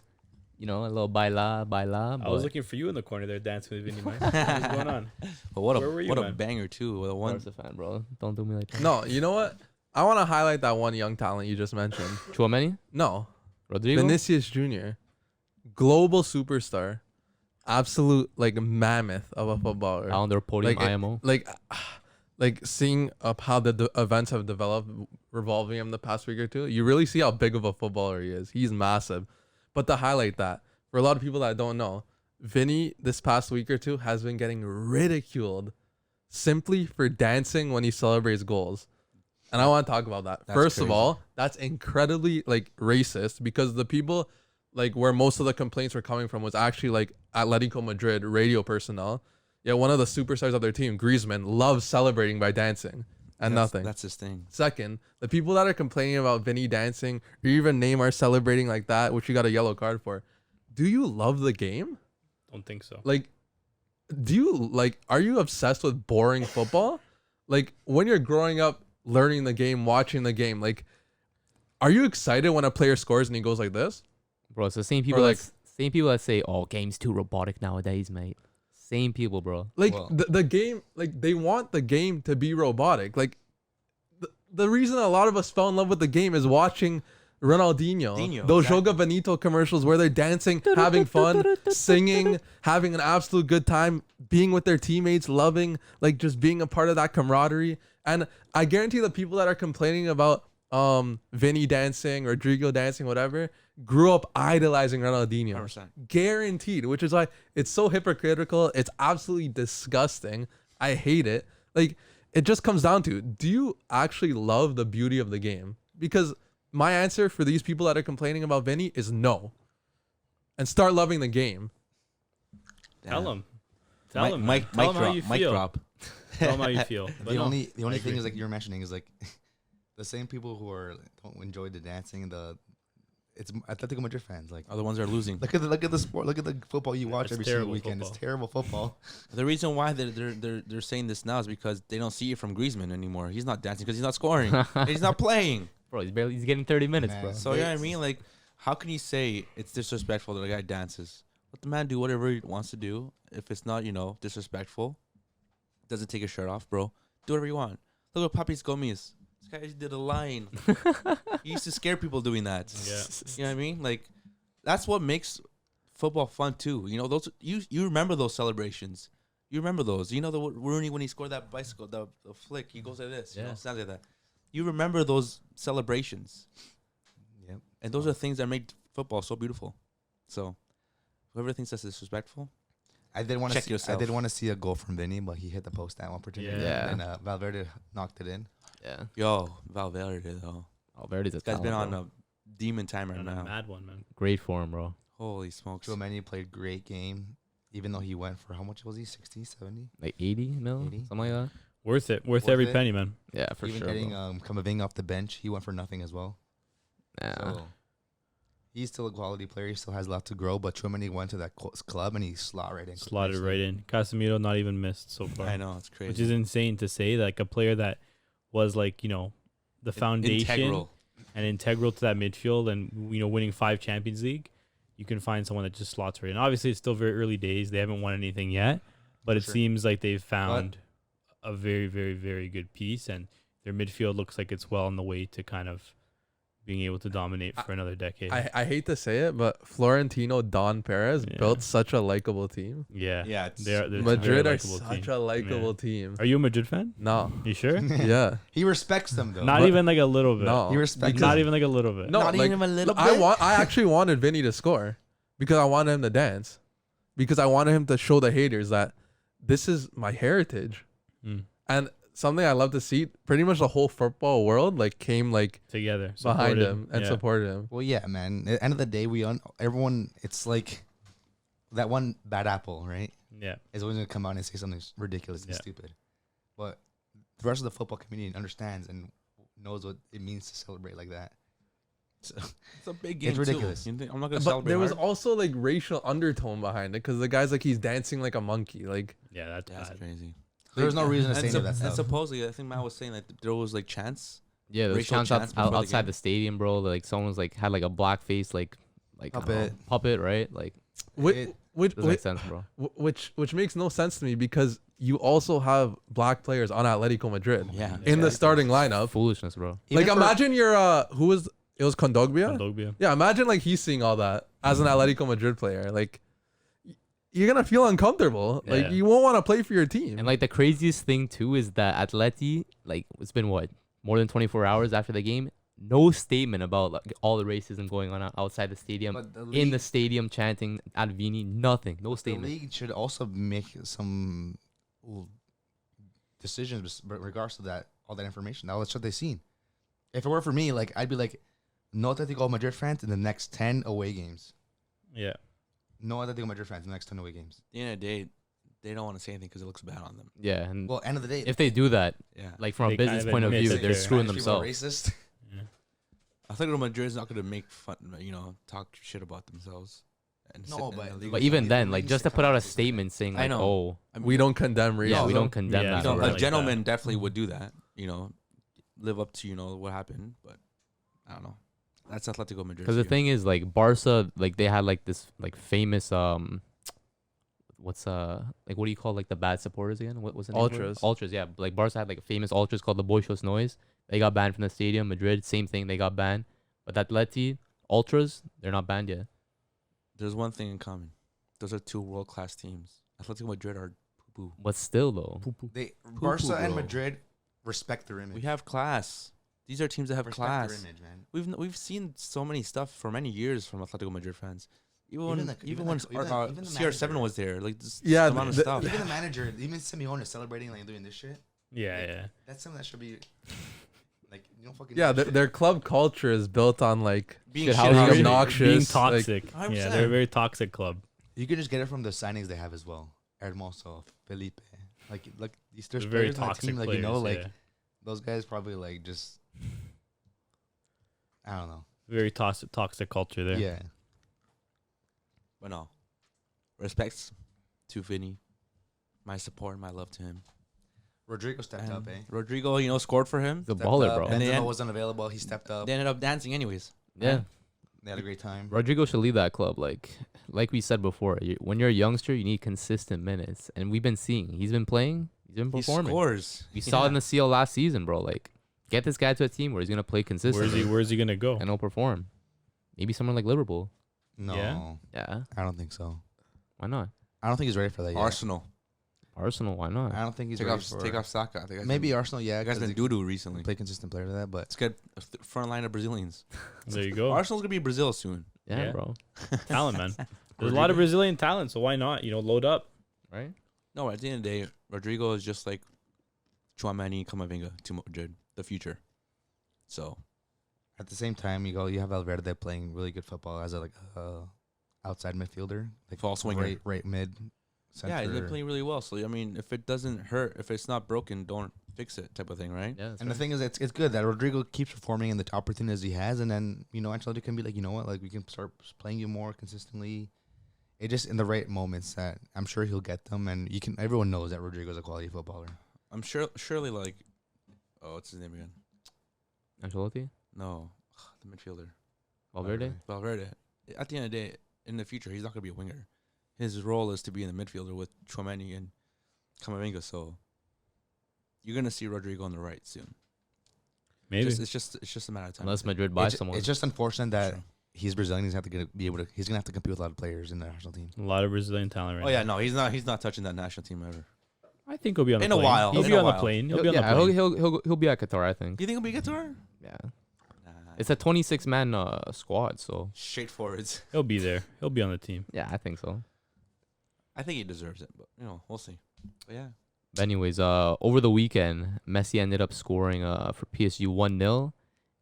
a little baila. I was but looking for you in the corner there dancing with Vinny, man. What's going on? But what Where were a you, what a man? banger too. With a one. Barca fan, bro. Don't do me like that. No, you know what? I want to highlight that one young talent you just mentioned. Tchouaméni, No, Rodrigo. Vinicius Jr., global superstar, absolute like mammoth of a footballer. Ballon d'Or podium Like, IMO. Like seeing up how the events have developed revolving him the past week or two, you really see how big of a footballer he is. He's massive. But to highlight that, for a lot of people that don't know, Vinny this past week or two has been getting ridiculed simply for dancing when he celebrates goals. And I want to talk about that. That's First of crazy. all, that's incredibly like racist because the people like where most of the complaints were coming from was actually like Atletico Madrid radio personnel. Yeah, one of the superstars of their team, Griezmann, loves celebrating by dancing and nothing. That's his thing. Second, the people that are complaining about Vinny dancing or even Neymar celebrating like that, which you got a yellow card for, do you love the game? Don't think so. Like, are you obsessed with boring football? Like, when you're growing up, learning the game, watching the game, like, are you excited when a player scores and he goes like this? Bro, it's the same people like- same people that say, "Oh, game's too robotic nowadays, mate." Same people, bro. Like Well- the game, like they want the game to be robotic. Like the reason a lot of us fell in love with the game is watching Ronaldinho, those exactly. Joga Benito commercials where they're dancing, having fun, singing, having an absolute good time, being with their teammates, loving, like just being a part of that camaraderie. And I guarantee the people that are complaining about Vinny dancing, Rodrigo dancing, whatever, grew up idolizing Ronaldinho. 100%. Guaranteed, which is why it's so hypocritical. It's absolutely disgusting. I hate it. Like, it just comes down to, do you actually love the beauty of the game? Because my answer for these people that are complaining about Vinny is no. And start loving the game. Tell him. Tell Mic, him. mic, Tell him mic how drop. you Mic feel. drop. Tell him how you feel. But the no, only I thing agree. is like you're mentioning is like the same people who don't enjoy the dancing and it's Atletico Madrid fans. Like Other ones are losing. look at the sport. Look at the football you watch It's every single terrible weekend. football. It's terrible football. The reason why they're saying this now is because they don't see it from Griezmann anymore. He's not dancing because he's not scoring. And he's not playing. Bro, he's getting 30 minutes, Man. bro. So you know what I mean? Like, how can you say it's disrespectful that the guy dances? Let the man do whatever he wants to do. If it's not, disrespectful, doesn't take his shirt off, bro. Do whatever you want. Look at Papis Gomes. This guy just did a line. He used to scare people doing that. Yeah. You know what I mean? Like, that's what makes football fun too. Those you remember those celebrations. You remember those. The Rooney when he scored that bicycle, the flick, he goes like this. Yeah. Sounds like that. You remember those celebrations. Yep. And those are things that make football so beautiful. So, whoever thinks that's disrespectful, I did want to Check yourself. I did want to see a goal from Vinny, but he hit the post at one particular. Yeah. And Valverde knocked it in. Yeah. yo, Valverde though. Valverde's a This guy's been talent, on bro. a demon time right On a now. mad one, man. Great form, bro. Holy smokes. Tchouaméni played great game, even though he went for how much was he? 60, 70? Like 80 mil, 80? something like that. Worth it. Worth Worth every it. penny, man. Yeah, for even sure. getting Bro. Camavinga off the bench, he went for nothing as well. Nah. So he's still a quality player. He still has a lot to grow. But Tchouaméni went to that club and he slotted right in. Slotted right in. Casemiro not even missed so far. I know, it's crazy. Which is insane to say. Like a player that was like, the foundation Integral. and integral to that midfield and, winning 5 Champions League. You can find someone that just slots right in. Obviously, it's still very early days. They haven't won anything yet. But it Sure. seems like they've found a very, very, very good piece. And their midfield looks like it's well on the way to kind of being able to dominate for another decade. I hate to say it, but Florentino Don Perez built such a likable team. Yeah. Yeah, it's They're Madrid are likable such team. a likable team. Are you a Madrid fan? No. You sure? Yeah. He respects them though. Not But- even like a little bit. No. He respects Not them. even like a little bit. No, Not like, even a little I actually wanted Vinny to score because I wanted him to dance. Because I wanted him to show the haters that this is my heritage. Mm. And something I love to see, pretty much the whole football world like came like Together. behind supported. him and Yeah. supported him. Well, yeah, man. At the end of the day, everyone. It's like that one bad apple, right? Yeah. Is always gonna come out and say something ridiculous and Yeah. stupid. But the rest of the football community understands and knows what it means to celebrate like that. So It's a big game. It's ridiculous. Too. You think I'm not gonna But celebrate. there was hard? also like racial undertone behind it because the guy's like he's dancing like a monkey. Like Yeah, that's That's bad. crazy. there was no reason to And say any of that and stuff. supposedly, I think Matt was saying that there was like chants. Yeah, there's Racial chants chants before the outside game. the stadium, bro. Like someone's like had like a black face, like I don't know, puppet, right? Like It which doesn't make sense, bro. which makes no sense to me because you also have black players on Atletico Madrid Yeah. in the starting lineup. Foolishness, bro. Like imagine you're who was it was Kondogbia? Kondogbia. Yeah, imagine like he's seeing all that as an Atletico Madrid player. Like you're gonna feel uncomfortable. Like Yeah. you won't want to play for your team. And like the craziest thing too is that Atleti, like it's been what, more than 24 hours after the game, no statement about like all the racism going on outside the stadium, But the in the league- stadium chanting at Vini, nothing, no the statement. league should also make some decisions with regards to that, all that information, all the stuff they've seen. If it were for me, like I'd be like, no Atletico Madrid fans in the next 10 away games. Yeah. No Atletico Madrid fans in the next 10 away games. At the end of the day, they don't want to say anything because it looks bad on them. Yeah, and Well, end of the day, if they do that, Yeah. like from They a business kind of point of admit view, that they're they're screwing Spanish people are themselves. racist. I think Madrid's not gonna make fun, talk shit about themselves. And No, sit in but- the league. But even It then, needs like to just to come put out out a and say statement saying I like, know. oh, I mean, we don't condemn racism. yeah, we don't Yeah, condemn that. it's you know, something a like gentleman that. definitely would do that. Live up to what happened. But I don't know. That's Atletico Madrid. Because the thing is, like Barca, like they had like this like famous what's like what do you call like the bad supporters again? What was it? Ultras. Ultras, yeah. Like Barca had like a famous ultras called the Boisos Noise. They got banned from the stadium. Madrid, same thing. They got banned. But Atleti ultras, they're not banned yet. there's one thing in common. Those are two world class teams. Atletico Madrid are poo poo. But still, though, Barca and bro. Madrid respect their image. We have class. These are teams that have respect class. their image, man. We've seen so many stuff for many years from Atletico Madrid fans. Even Even when the- even even when the- even the- even the CR7 manager. was there, like this Yeah, amount of the- stuff. Even the manager, even Simeone is celebrating like doing this shit. Yeah, yeah. That's something that should be like you don't fucking. Yeah, do shit. their club culture is built on like Being Shit, shit how being hungry. obnoxious, Being like- toxic. yeah, 100%. they're a very toxic club. You could just get it from the signings they have as well. Hermoso, Felipe, like these They're there's very players on the toxic team, like players. you know, like yeah. those guys probably like just I don't know. Very toxic culture there. Yeah. But no, respects to Vinny, my support, my love to him. Rodrigo stepped up, eh? Rodrigo, scored for him. the Stepped baller, up. bro. And they Benzema end- wasn't available. He stepped up. They ended up dancing anyways. Yeah, They had a great time. Rodrigo should leave that club. Like we said before, when you're a youngster, you need consistent minutes, and we've been seeing. He's been playing. He's been He performing. scores. We saw it in the CL last season, bro. Like, get this guy to a team where he's gonna play consistently Where's he gonna go? and he'll perform. Maybe someone like Liverpool. No, Yeah? Yeah, I don't think so. why not? I don't think he's ready for that yet. Arsenal. Arsenal, why not? I don't think he's Take ready off, for take off Saka. I think that's maybe been, Arsenal. Yeah, that guy's been he doo doo recently. play consistent player to that, but Let's get a front line of Brazilians. There you go. Arsenal's gonna be Brazil soon. Yeah, Yeah. bro. Talent, man. There's a lot of Brazilian talent, so why not? Load up. Right? No, at the end of the day, Rodrigo is just like Chouamani, Camavinga to Madrid, the future. So at the same time, you have Valverde playing really good football as a outside midfielder, like False winger. right mid. Center. yeah, they're playing really well. So I mean, if it doesn't hurt, if it's not broken, don't fix it, type of thing, right? Yeah. That's And right. the thing is, it's good that Rodrigo keeps performing in the opportunities he has, and then Ancelotti can be like, you know what, like we can start playing you more consistently. It just in the right moments that I'm sure he'll get them, and everyone knows that Rodrigo's a quality footballer. I'm surely like, oh, what's his name again? Ancelotti, No, the midfielder, Valverde. Valverde. At the end of the day, in the future, he's not gonna be a winger. His role is to be in the midfielder with Chouamani and Camavinga. So you're gonna see Rodrigo on the right soon. Maybe. It's just a matter of time. Unless Madrid buys someone. It's just unfortunate that True. he's Brazilian. He's gonna have to compete with a lot of players in the national team. A lot of Brazilian talent right Oh yeah, no, he's not touching that national team ever. now. I think he'll be on the In a plane. while. He'll In be a on the while. plane. He'll be on the Yeah, plane. he'll be at Qatar, I think. Do you think he'll be good to her? Yeah. Nah. It's a 26-man squad, so Straight forwards. He'll be there. He'll be on the team. yeah, I think so. I think he deserves it, but we'll see. But yeah. But anyways, over the weekend, Messi ended up scoring for PSG 1-0,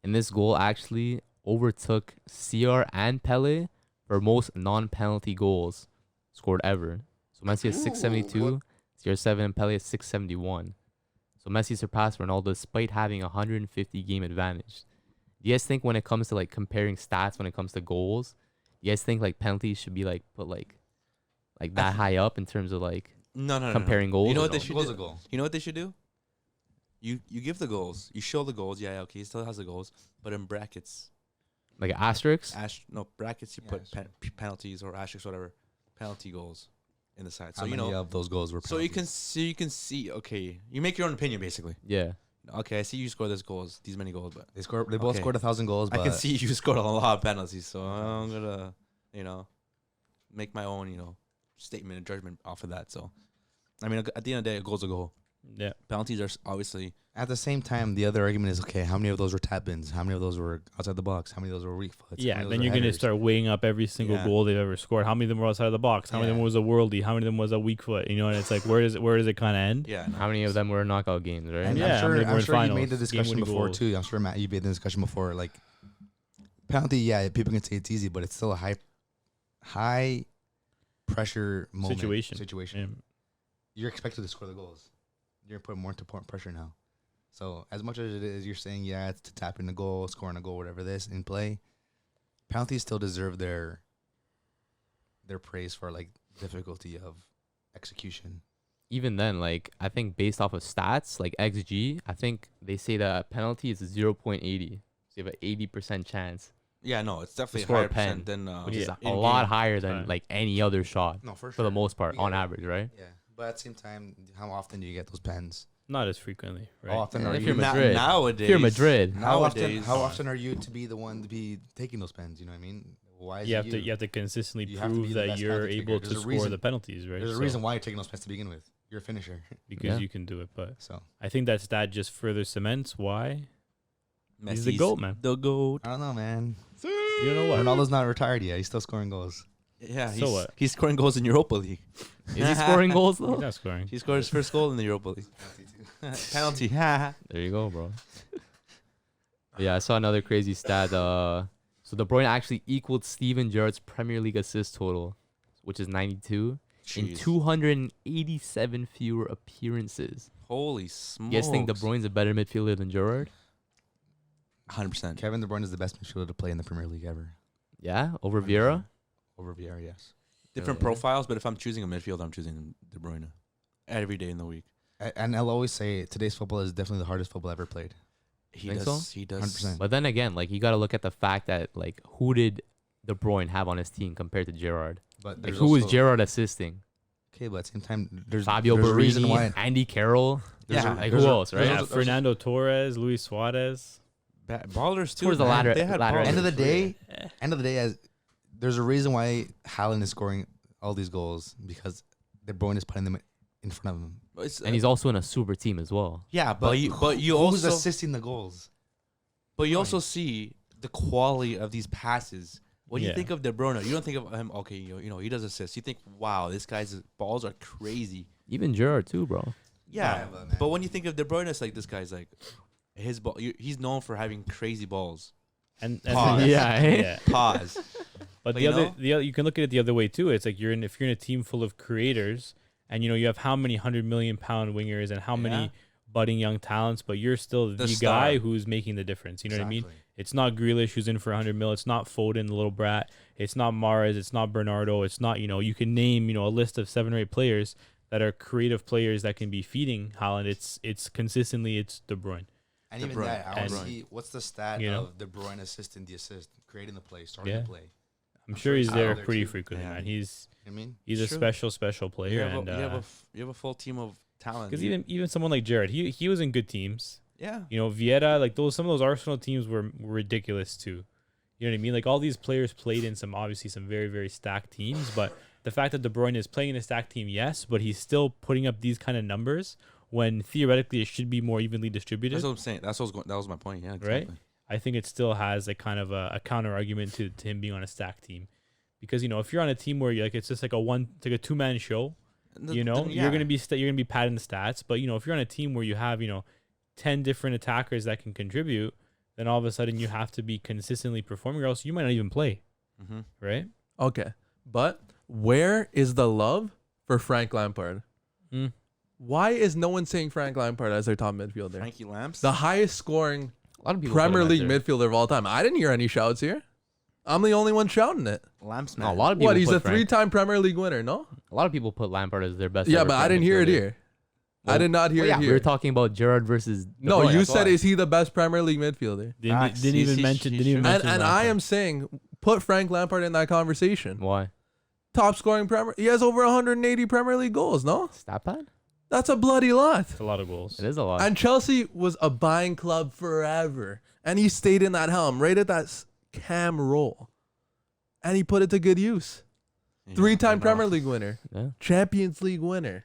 and this goal actually overtook CR and Pele for most non-penalty goals scored ever. So Messi has 672, CR7 and Pele has 671. So Messi surpassed Ronaldo despite having a 150 game advantage. Do you guys think when it comes to like comparing stats when it comes to goals, you guys think like penalties should be like put like that high up in terms of like No. comparing goals? You know or what they no? should Goal's do? a goal. You know what they should do? You give the goals. You show the goals. Yeah, okay, he still has the goals, but in brackets. Like asterisks? Brackets. You put penalties or asterisks, whatever. Penalty goals in the side. So How many of those goals were So penalties? you can see. Okay, you make your own opinion basically. Yeah. Okay, I see you scored these many goals, but They both Okay. scored 1,000 goals. But I can see you scored a lot of penalties. So I'm gonna, make my own, statement and judgment off of that. So, I mean, at the end of the day, a goal's a goal. Yeah. Penalties are obviously. At the same time, the other argument is, okay, how many of those were tap-ins? How many of those were outside the box? How many of those were weak foots? Yeah, then you're going to start weighing up every single Yeah. goal they've ever scored. How many of them were outside of the box? How many of them Yeah. was a worldie? How many of them was a weak foot? And it's like, where does it kind of end? Yeah. How many of them were knockout games, right? And Yeah, I'm how many sure, were I'm in sure you finals, made the discussion game-winning before, goals? too. I'm sure, Matt, you made the discussion before. Like, penalty, yeah, people can say it's easy, but it's still a high pressure moment. Situation. Yeah. You're expected to score the goals. You're putting more into pressure now. So as much as it is, you're saying, yeah, it's to tap in the goal, scoring a goal, whatever this in play. Penalties still deserve their praise for like difficulty of execution. Even then, like I think based off of stats, like XG, I think they say that penalty is 0.80. So you have an 80% chance, Yeah, no, it's definitely a score a higher pen, percent than which is a in-game. lot higher than Right. like any other shot No, for for the most part, We on get it. average, right? Yeah, but at the same time, how often do you get those pens? Not as frequently, right? How often are If you? you're Madrid. Nowadays, If you're Madrid, nowadays, How often are you to be the one to be taking those pens? You know what I mean? Why is You it have to consistently You have to prove be the that best you're penalty taker. able to There's a score reason- the penalties, right? There's a So- reason why you're taking those pens to begin with. You're a finisher. because Yeah. you can do it. But So I think that stat just further cements why he's the Messi's GOAT, man. The GOAT. I don't know, man. You don't know what? Ronaldo's not retired yet. He's still scoring goals. Yeah, So he's, what? he's scoring goals in Europa League. is he scoring goals He's though? not scoring. He scored his first goal in the Europa League. Penalty. Ha. There you go, bro. Yeah, I saw another crazy stat. So De Bruyne actually equaled Steven Gerrard's Premier League assist total, which is 92, in Jeez. 287 fewer appearances. Holy smokes. You guys think De Bruyne's a better midfielder than Gerrard? 100%. Kevin De Bruyne is the best midfielder to play in the Premier League ever. Yeah, over Vieira. Over Vieira, yes. Different Really? profiles, but if I'm choosing a midfield, I'm choosing De Bruyne every day in the week. And I'll always say today's football is definitely the hardest football ever played. He Think does. so? He does. 100%. But then again, like you got to look at the fact that like who did De Bruyne have on his team compared to Gerrard? But Like there's who was also- Gerrard assisting? Okay, but at the same time, there's Fabio there's a reason Barini, why. Andy Carroll. There's Yeah, a- Like there's who a- else, right? Yeah, there's a- Fernando Torres, Luis Suarez. Ballers too. Towards the man. latter- They had latter ballers. end End of the day, Eh. as there's a reason why Haaland is scoring all these goals because De Bruyne is putting them in front of him. It's, And he's also in a super team as well. yeah, but you who's also assisting the goals? see the quality of these passes. When you Yeah. think of De Bruyne, you don't think of him. Okay, he does assists. You think, wow, this guy's balls are crazy. Even Gerrard too, bro. Yeah, but but when you think of De Bruyne, it's like this guy's like his ball. He's known for having crazy balls. And Pause. Yeah, eh? yeah. Pause. But But the you other, know? the other, you can look at it the other way too. It's like if you're in a team full of creators, and you have how many £100 million wingers and how Yeah. many budding young talents, but you're still the star. guy who's making the difference. You know what I mean? Exactly. It's not Grealish who's in for 100 mil. It's not Foden, the little brat. It's not Mahrez. It's not Bernardo. It's not you can name a list of 7 or 8 players that are creative players that can be feeding Haaland. It's consistently it's De Bruyne. And De even Bruyne. that, I want to And- see what's the stat You know? of De Bruyne assisting the assist, creating the play, starting Yeah. the play. I'm I'm sure sure he's he's there out there pretty too. frequently, Yeah. man. He's I mean, a True. special player, You and have a full team of talent. because even someone like Jared, he was in good teams. Yeah. You know, Vieira, like some of those Arsenal teams were ridiculous too. You know what I mean? Like all these players played in some very, very stacked teams, but the fact that De Bruyne is playing in a stacked team, yes, but he's still putting up these kind of numbers when theoretically it should be more evenly distributed. That's what I'm saying. That was my point. Yeah, exactly. Right? I think it still has like kind of a counter argument to him being on a stacked team, because you know if you're on a team where you're like it's just like a 2-man show, you know you're gonna be padding the stats, but you know if you're on a team where you have 10 different attackers that can contribute, then all of a sudden you have to be consistently performing, or else you might not even play, right? Okay, but where is the love for Frank Lampard? Why is no one saying Frank Lampard as their top midfielder? Frankie Lamps. The highest scoring A lot of people Premier put him League at there. midfielder of all time. I didn't hear any shouts here. I'm the only one shouting it. Lamps, No, man. a lot of people. What? He's put a Frank- 3-time Premier League winner, no? A lot of people put Lampard as their best. Yeah, ever but I Premier didn't hear it midfielder. here. I did not hear Well, yeah, it we here. were talking about Gerrard versus. De No, Bruyne, you that's said why. is he the best Premier League midfielder? Didn't even mention. And I am saying put Frank Lampard in that conversation. Why? Top scoring Premier. He has over 180 Premier League goals. No, Stat pad? that's a bloody lot. It's a lot of goals. It is a lot. And Chelsea was a buying club forever, and he stayed in that helm, right at that cam role, and he put it to good use. Yeah, 3-time I know. Premier League winner, Yeah. Champions League winner.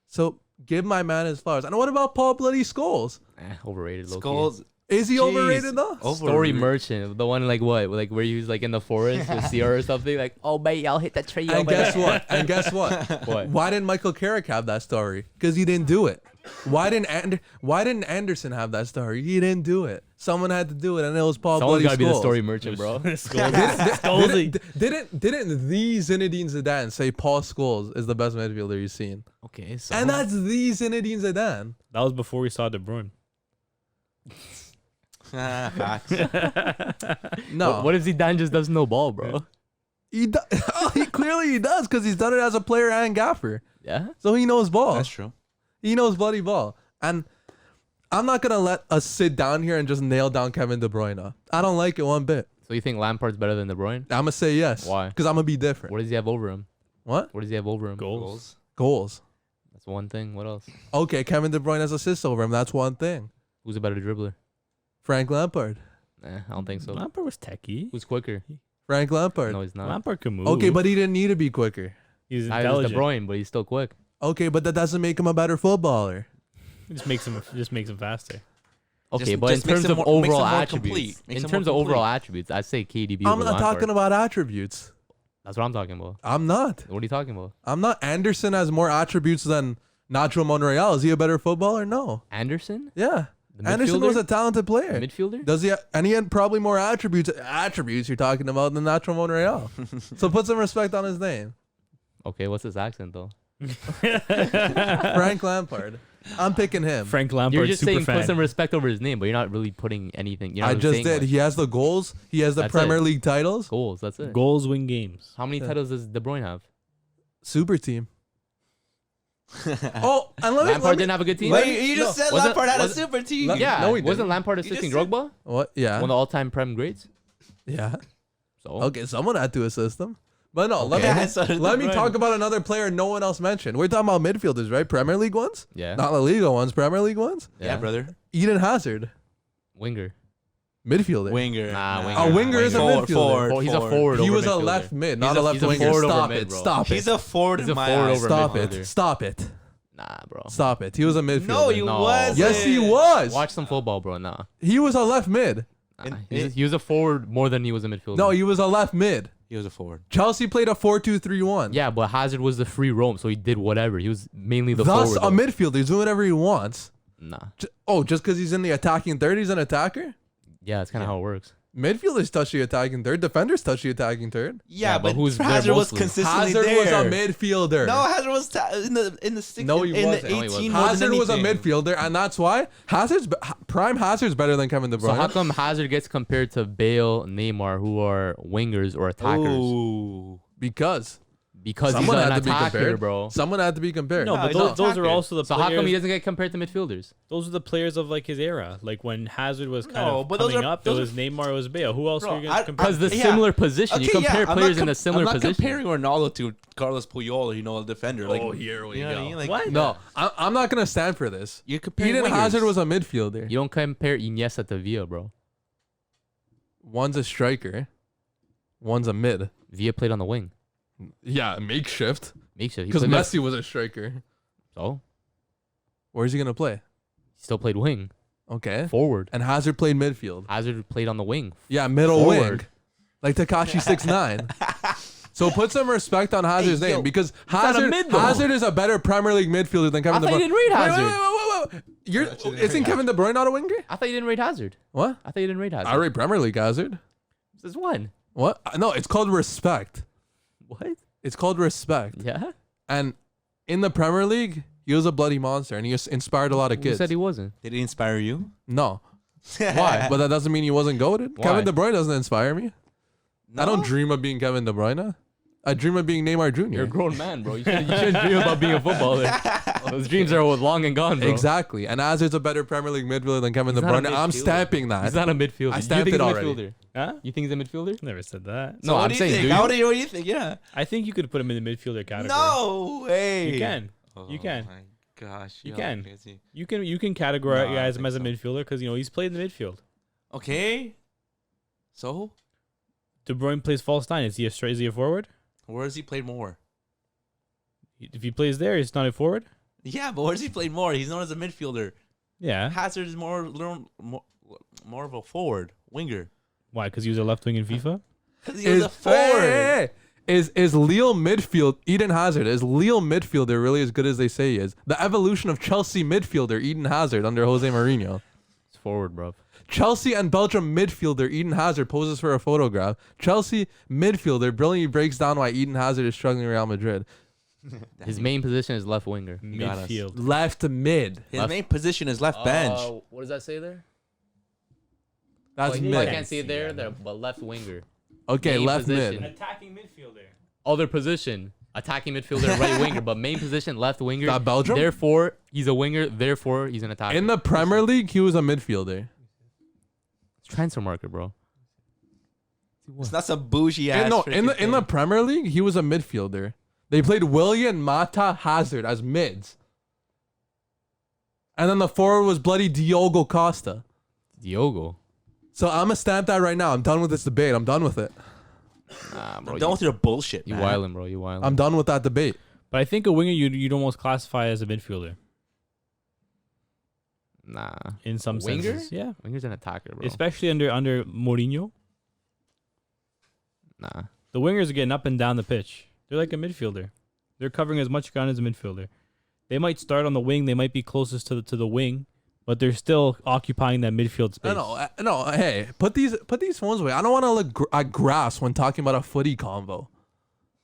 So give my man his flowers. And what about Paul Bloody Scholes? Overrated. low-key. Skulls. Is he Jeez. overrated though? Story merchant, the one like what, like where he was like in the forest with Sierra or something, like oh mate, I'll hit the tree. And over guess there." what? And guess what? What? Why didn't Michael Carrick have that story? Because he didn't do it. Why didn't Anderson have that story? He didn't do it. Someone had to do it, and it was Paul Someone's Bloody gotta be the Scholes. story merchant, bro. Scholesy. Didn't the Zinedine Zidane say Paul Scholes is the best midfielder you've seen? Okay, so And that's the Zinedine Zidane. That was before we saw De Bruyne. Facts. No, What if Zidane just does no ball, bro? he clearly he does because he's done it as a player and gaffer, Yeah. so he knows ball. That's true. He knows bloody ball. And I'm not gonna let us sit down here and just nail down Kevin De Bruyne. I don't like it one bit. So you think Lampard's better than De Bruyne? I'm gonna say yes. Why? Because I'm gonna be different. What does he have over him? What? What does he have over him? Goals. Goals. That's one thing. What else? Okay, Kevin De Bruyne has assists over him. That's one thing. Who's a better dribbler? Frank Lampard. I don't think so. Lampard was techie. Who's quicker? Frank Lampard. No, he's not. Lampard can move. Okay, but he didn't need to be quicker. he's Neither is intelligent. De Bruyne, but he's still quick. Okay, but that doesn't make him a better footballer. It just makes him faster. Okay, but in just makes terms him of more- makes him overall more attributes, complete. Makes in him terms more of overall complete. attributes, I'd say KDB I'm over not Lampard. talking about attributes. That's what I'm talking about. I'm not. What are you talking about? I'm not. Anderson has more attributes than Nacho Monreal. Is he a better footballer? No. Anderson? Yeah. The Anderson midfielder? was a talented player. Midfielder? Does he? And he had probably more attributes you're talking about than Nacho Monreal. So put some respect on his name. Okay, what's his accent though? Frank Lampard. I'm picking him. Frank Lampard, You're just super saying fan. put some respect over his name, but you're not really putting anything. You're I not just saying did. much. He has the goals. He has the That's Premier it. League titles. Goals. That's it. Goals win games. How many Yeah. titles does De Bruyne have? Super team. Oh, and let Lampard me didn't have a good team. Wait, you just said Wasn't- Lampard had a wasn't- super team. Let- Yeah, No, he wasn't didn't. Lampard You assisting just said- Drogba? what? Yeah. One of the all-time Prem greats. Yeah. So Okay, someone had to assist him. But no, Okay. Yeah, so did let De me Bruyne. talk about another player no one else mentioned. We're talking about midfielders, right? Premier League ones? yeah, Not La Liga ones, Premier League ones? Yeah, brother. Eden Hazard, winger. midfielder. Winger. Nah, winger. A winger is a Forward, midfielder. forward, Oh, he's a forward. forward. He over was a midfielder. left mid, He's not a- a left he's a winger. forward over Stop mid, it. bro. Stop He's it. a forward He's in a my forward eyes. over Stop midfielder. it. Stop it. Nah, bro. Stop it. He was a midfielder. No, you No. wasn't. Yes, he was. Watch some football, bro. Nah. He was a left mid. Nah. He was a forward more than he was a midfielder. No, he was a left mid. He was a forward. Chelsea played a 4-2-3-1. Yeah, but Hazard was the free roam, so he did whatever. He was mainly the Thus, forward. a midfielder. He's doing whatever he wants. Nah. Just because he's in the attacking third, he's an attacker? Yeah, that's kind of how it works. Midfielders touch the attacking third. Defenders touch the attacking third. Yeah, but but who's there Hazard was mostly? consistently Hazard there. was a midfielder. No, Hazard was in the six. No, he in wasn't. the No, he 18 wasn't. more than Hazard was a anything. midfielder, and that's why prime Hazard's better than Kevin De So how Bruyne. come Hazard gets compared to Bale, Neymar, who are wingers or attackers? Ooh. Because Because Someone he's an had to be attacker, compared. bro. Someone had to be compared. No, No, but he's not those are attacker. also the So players. how come he doesn't get compared to midfielders? Those are the players of like his era. Like when Hazard was kind No, of but those coming are- up, there those was Neymar, it was Bale. Who else Bro, are you going to compare? Because the Yeah. similar position. You compare I'm players not in a similar I'm not position. comparing Ronaldo to Carlos Puyol, a defender. Like, here we you know what I mean? Like, What? No, I'm not gonna stand for this. You're comparing Eden wingers. Hazard was a midfielder. You don't compare Iniesta to Villa, bro. One's a striker. One's a mid. Villa played on the wing. Yeah, makeshift. Makeshift. He Because played left. Messi was a striker. So Where's he gonna play? he still played wing, Okay. forward. And Hazard played midfield. Hazard played on the wing. Yeah, middle Forward. wing. Like Takashi 6'9". So put some respect on Hazard's Hey, name yo, because not a Hazard mid, though. Hazard is a better Premier League midfielder than Kevin I De thought Bruyne. you didn't rate Wait, Hazard. wait. You're, Actually, didn't isn't rate Kevin De Bruyne not a winger? I thought you didn't rate Hazard. What? I thought you didn't rate Hazard. I rate Premier League Hazard. This is one. What? No, it's called respect. What? It's called respect. Yeah. And in the Premier League, he was a bloody monster and he inspired a lot of Who kids. said he wasn't? Did he inspire you? No. Why? But that doesn't mean he wasn't goated. Why? Kevin De Bruyne doesn't inspire me. No? I don't dream of being Kevin De Bruyne. I dream of being Neymar Jr. You're a grown man, bro. You shouldn't dream about being a footballer. Those dreams are long and gone, bro. Exactly. And Hazard's a better Premier League midfielder than Kevin He's De not a Bruyne. I'm midfielder. stamping that. He's not a midfielder. I You stamped think it he's a already. midfielder? Huh? You think he's a midfielder? Never said that. No, what I'm do you saying, think? do you? What do you think? Yeah. I think you could put him in the midfielder category. No way. You can. Oh You can. my gosh. You yo, can. crazy. You can No, I categorize him think as a so. midfielder because he's played in the midfield. Okay. So, De Bruyne plays false nine. Is he a forward? where has he played more? If he plays there, he's not a forward. Yeah, but where has he played more? He's known as a midfielder. Yeah. Hazard is more of a forward, winger. Why? Because he was a left wing in FIFA. Because he was a forward. Is Lille midfield Eden Hazard? Is Lille midfielder really as good as they say he is? The evolution of Chelsea midfielder Eden Hazard under Jose Mourinho. It's forward, bro. Chelsea and Belgium midfielder Eden Hazard poses for a photograph. Chelsea midfielder brilliantly breaks down why Eden Hazard is struggling in Real Madrid. His main position is left winger. got us. Midfield. Left mid. His Left- main position is left bench. What does that say there? That's I mid. can't see it there, but left winger. Okay, main left position. mid. Attacking midfielder. Other position, attacking midfielder, right winger, but main position, left winger. That Belgium? Therefore, he's a winger. Therefore, he's an attacker. In the Premier League, he was a midfielder. It's transfer market, bro. It's not some bougie ass. In the Premier League, he was a midfielder. They played Willian, Mata, Hazard as mids. And then the forward was bloody Diogo Costa. Diogo. So I'm gonna stamp that right now. I'm done with this debate. I'm done with it. Nah, bro. I'm done with your bullshit, You man. wildin', bro. You wildin'. I'm done with that debate. But I think a winger you'd almost classify as a midfielder Nah. in some Winger? senses. Yeah. Winger's an attacker, bro. Especially under Mourinho. Nah. The wingers are getting up and down the pitch. They're like a midfielder. They're covering as much ground as a midfielder. They might start on the wing. They might be closest to the wing, but they're still occupying that midfield space. No. Hey, put these phones away. I don't want to look at grass when talking about a footy convo.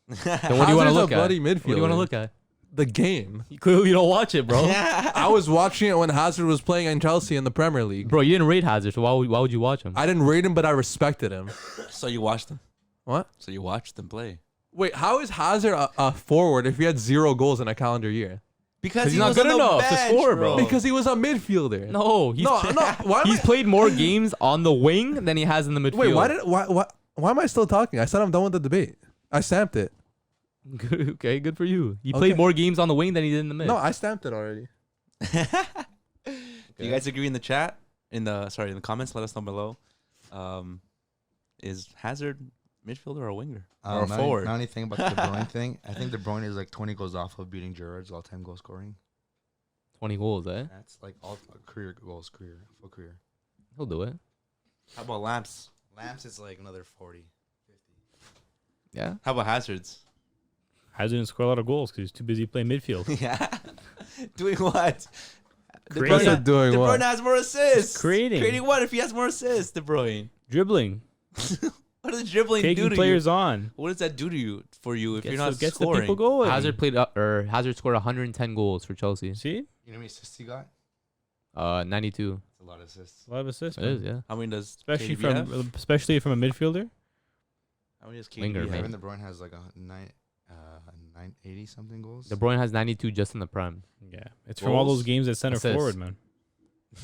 Then what do you want to Hazard's a look at? bloody What do you want to midfielder. look at? The game. You clearly don't watch it, bro. I was watching it when Hazard was playing in Chelsea in the Premier League. Bro, you didn't rate Hazard, so why would you watch him? I didn't rate him, but I respected him. So you watched them. What? So you watched them play. Wait, how is Hazard a forward if he had 0 goals in a calendar year? Because he's he not was good on the enough to bench, score, bro. Because he was a midfielder. No, no. Why am he's I- played more games on the wing than he has in the midfield. Wait, why am I still talking? I said I'm done with the debate. I stamped it. Okay, good for you. He Okay. played more games on the wing than he did in the mid. No, I stamped it already. Do you guys agree in the chat? In the comments, let us know below. Is Hazard midfielder or winger? Or forward? Not anything about the De Bruyne thing. I think De Bruyne is like 20 goals off of beating Gerrard's all-time goal scoring. 20 goals, eh? That's like all career goals, full career. He'll do it. How about Lamps? Lamps is like another 40, 50. Yeah. How about Hazard's? Hazard didn't score a lot of goals because he's too busy playing midfield. Yeah. Doing what? De Creating. I said doing De what? Bruyne has more assists. Creating. Creating what if he has more assists, De Bruyne? Dribbling. What does dribbling do Taking to players you? on. What does that do to you if you're not Gets the scoring? people going. Hazard Hazard scored 110 goals for Chelsea. See? You know how many assists he got? 92. That's a lot of assists. A lot of assists. It man. is, yeah. How many does Especially KDB have? from a midfielder. How many does KDB Winger, have? man. Kevin De Bruyne has like 980 something goals. De Bruyne has 92 just in the Prem. Yeah, it's from all those Goals, games at center assists. forward, man.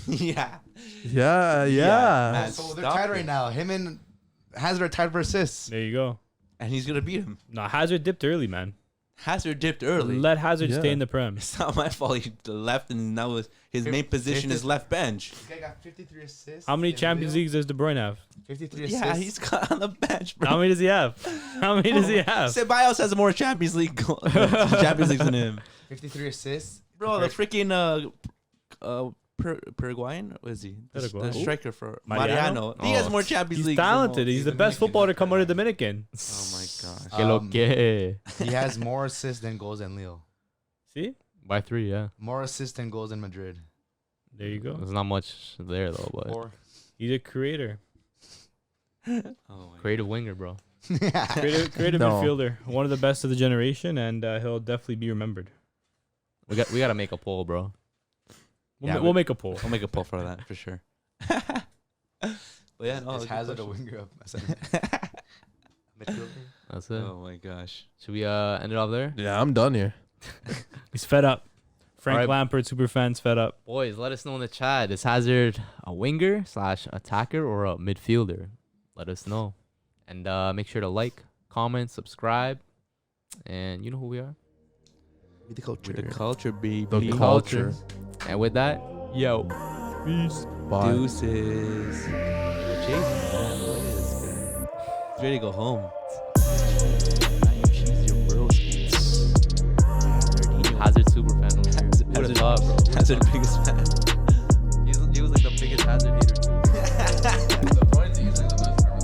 Yeah. Yeah. man. So they're Stop tied it. right now. Him and Hazard are tied for assists. There you go. And he's gonna beat him. No, Hazard dipped early, man. Hazard dipped early. Let Hazard Yeah. stay in the Prem. It's not my fault. He left, and now his main position is left bench. This guy got 53 assists. How many in Champions Lille. Leagues does De Bruyne have? 53 assists. Yeah, he's got on the bench, bro. How many does he have? How many does he have? Ceballos has more Champions League Champions Leagues than him. 53 assists. Bro, the freaking Paraguayan, what is he? The Paraguay. striker for Mariano? Mariano. He has more Champions He's Leagues. talented. He's the best Dominican, footballer to come out of yeah. Dominican. Oh my gosh. Que lo que. He has more assists than goals in Lille. See? By 3, yeah. More assists than goals in Madrid. There you go. There's not much there though, but Or He's a creator. Oh my creative winger, bro. Creative No. midfielder. One of the best of the generation, and he'll definitely be remembered. We gotta make a poll, bro. We'll make a poll. I'll make a poll for that for sure. But yeah, no, is good Hazard a question. winger up? Midfielder? That's it. Oh my gosh. Should we end it off there? Yeah, I'm done here. He's fed up. Frank Alright. Lampard, super fans, fed up. Boys, let us know in the chat. Is Hazard a winger / attacker or a midfielder? Let us know. And make sure to like, comment, subscribe. And you know who we are. Be the culture. The culture, baby. The culture. And with that, yo. Peace. Bye. Deuces. Jason, man, look at this guy. He's ready to go home. Hazard super fan over here. Who would have thought, bro? Hazard biggest fan. He was like the biggest Hazard hater too.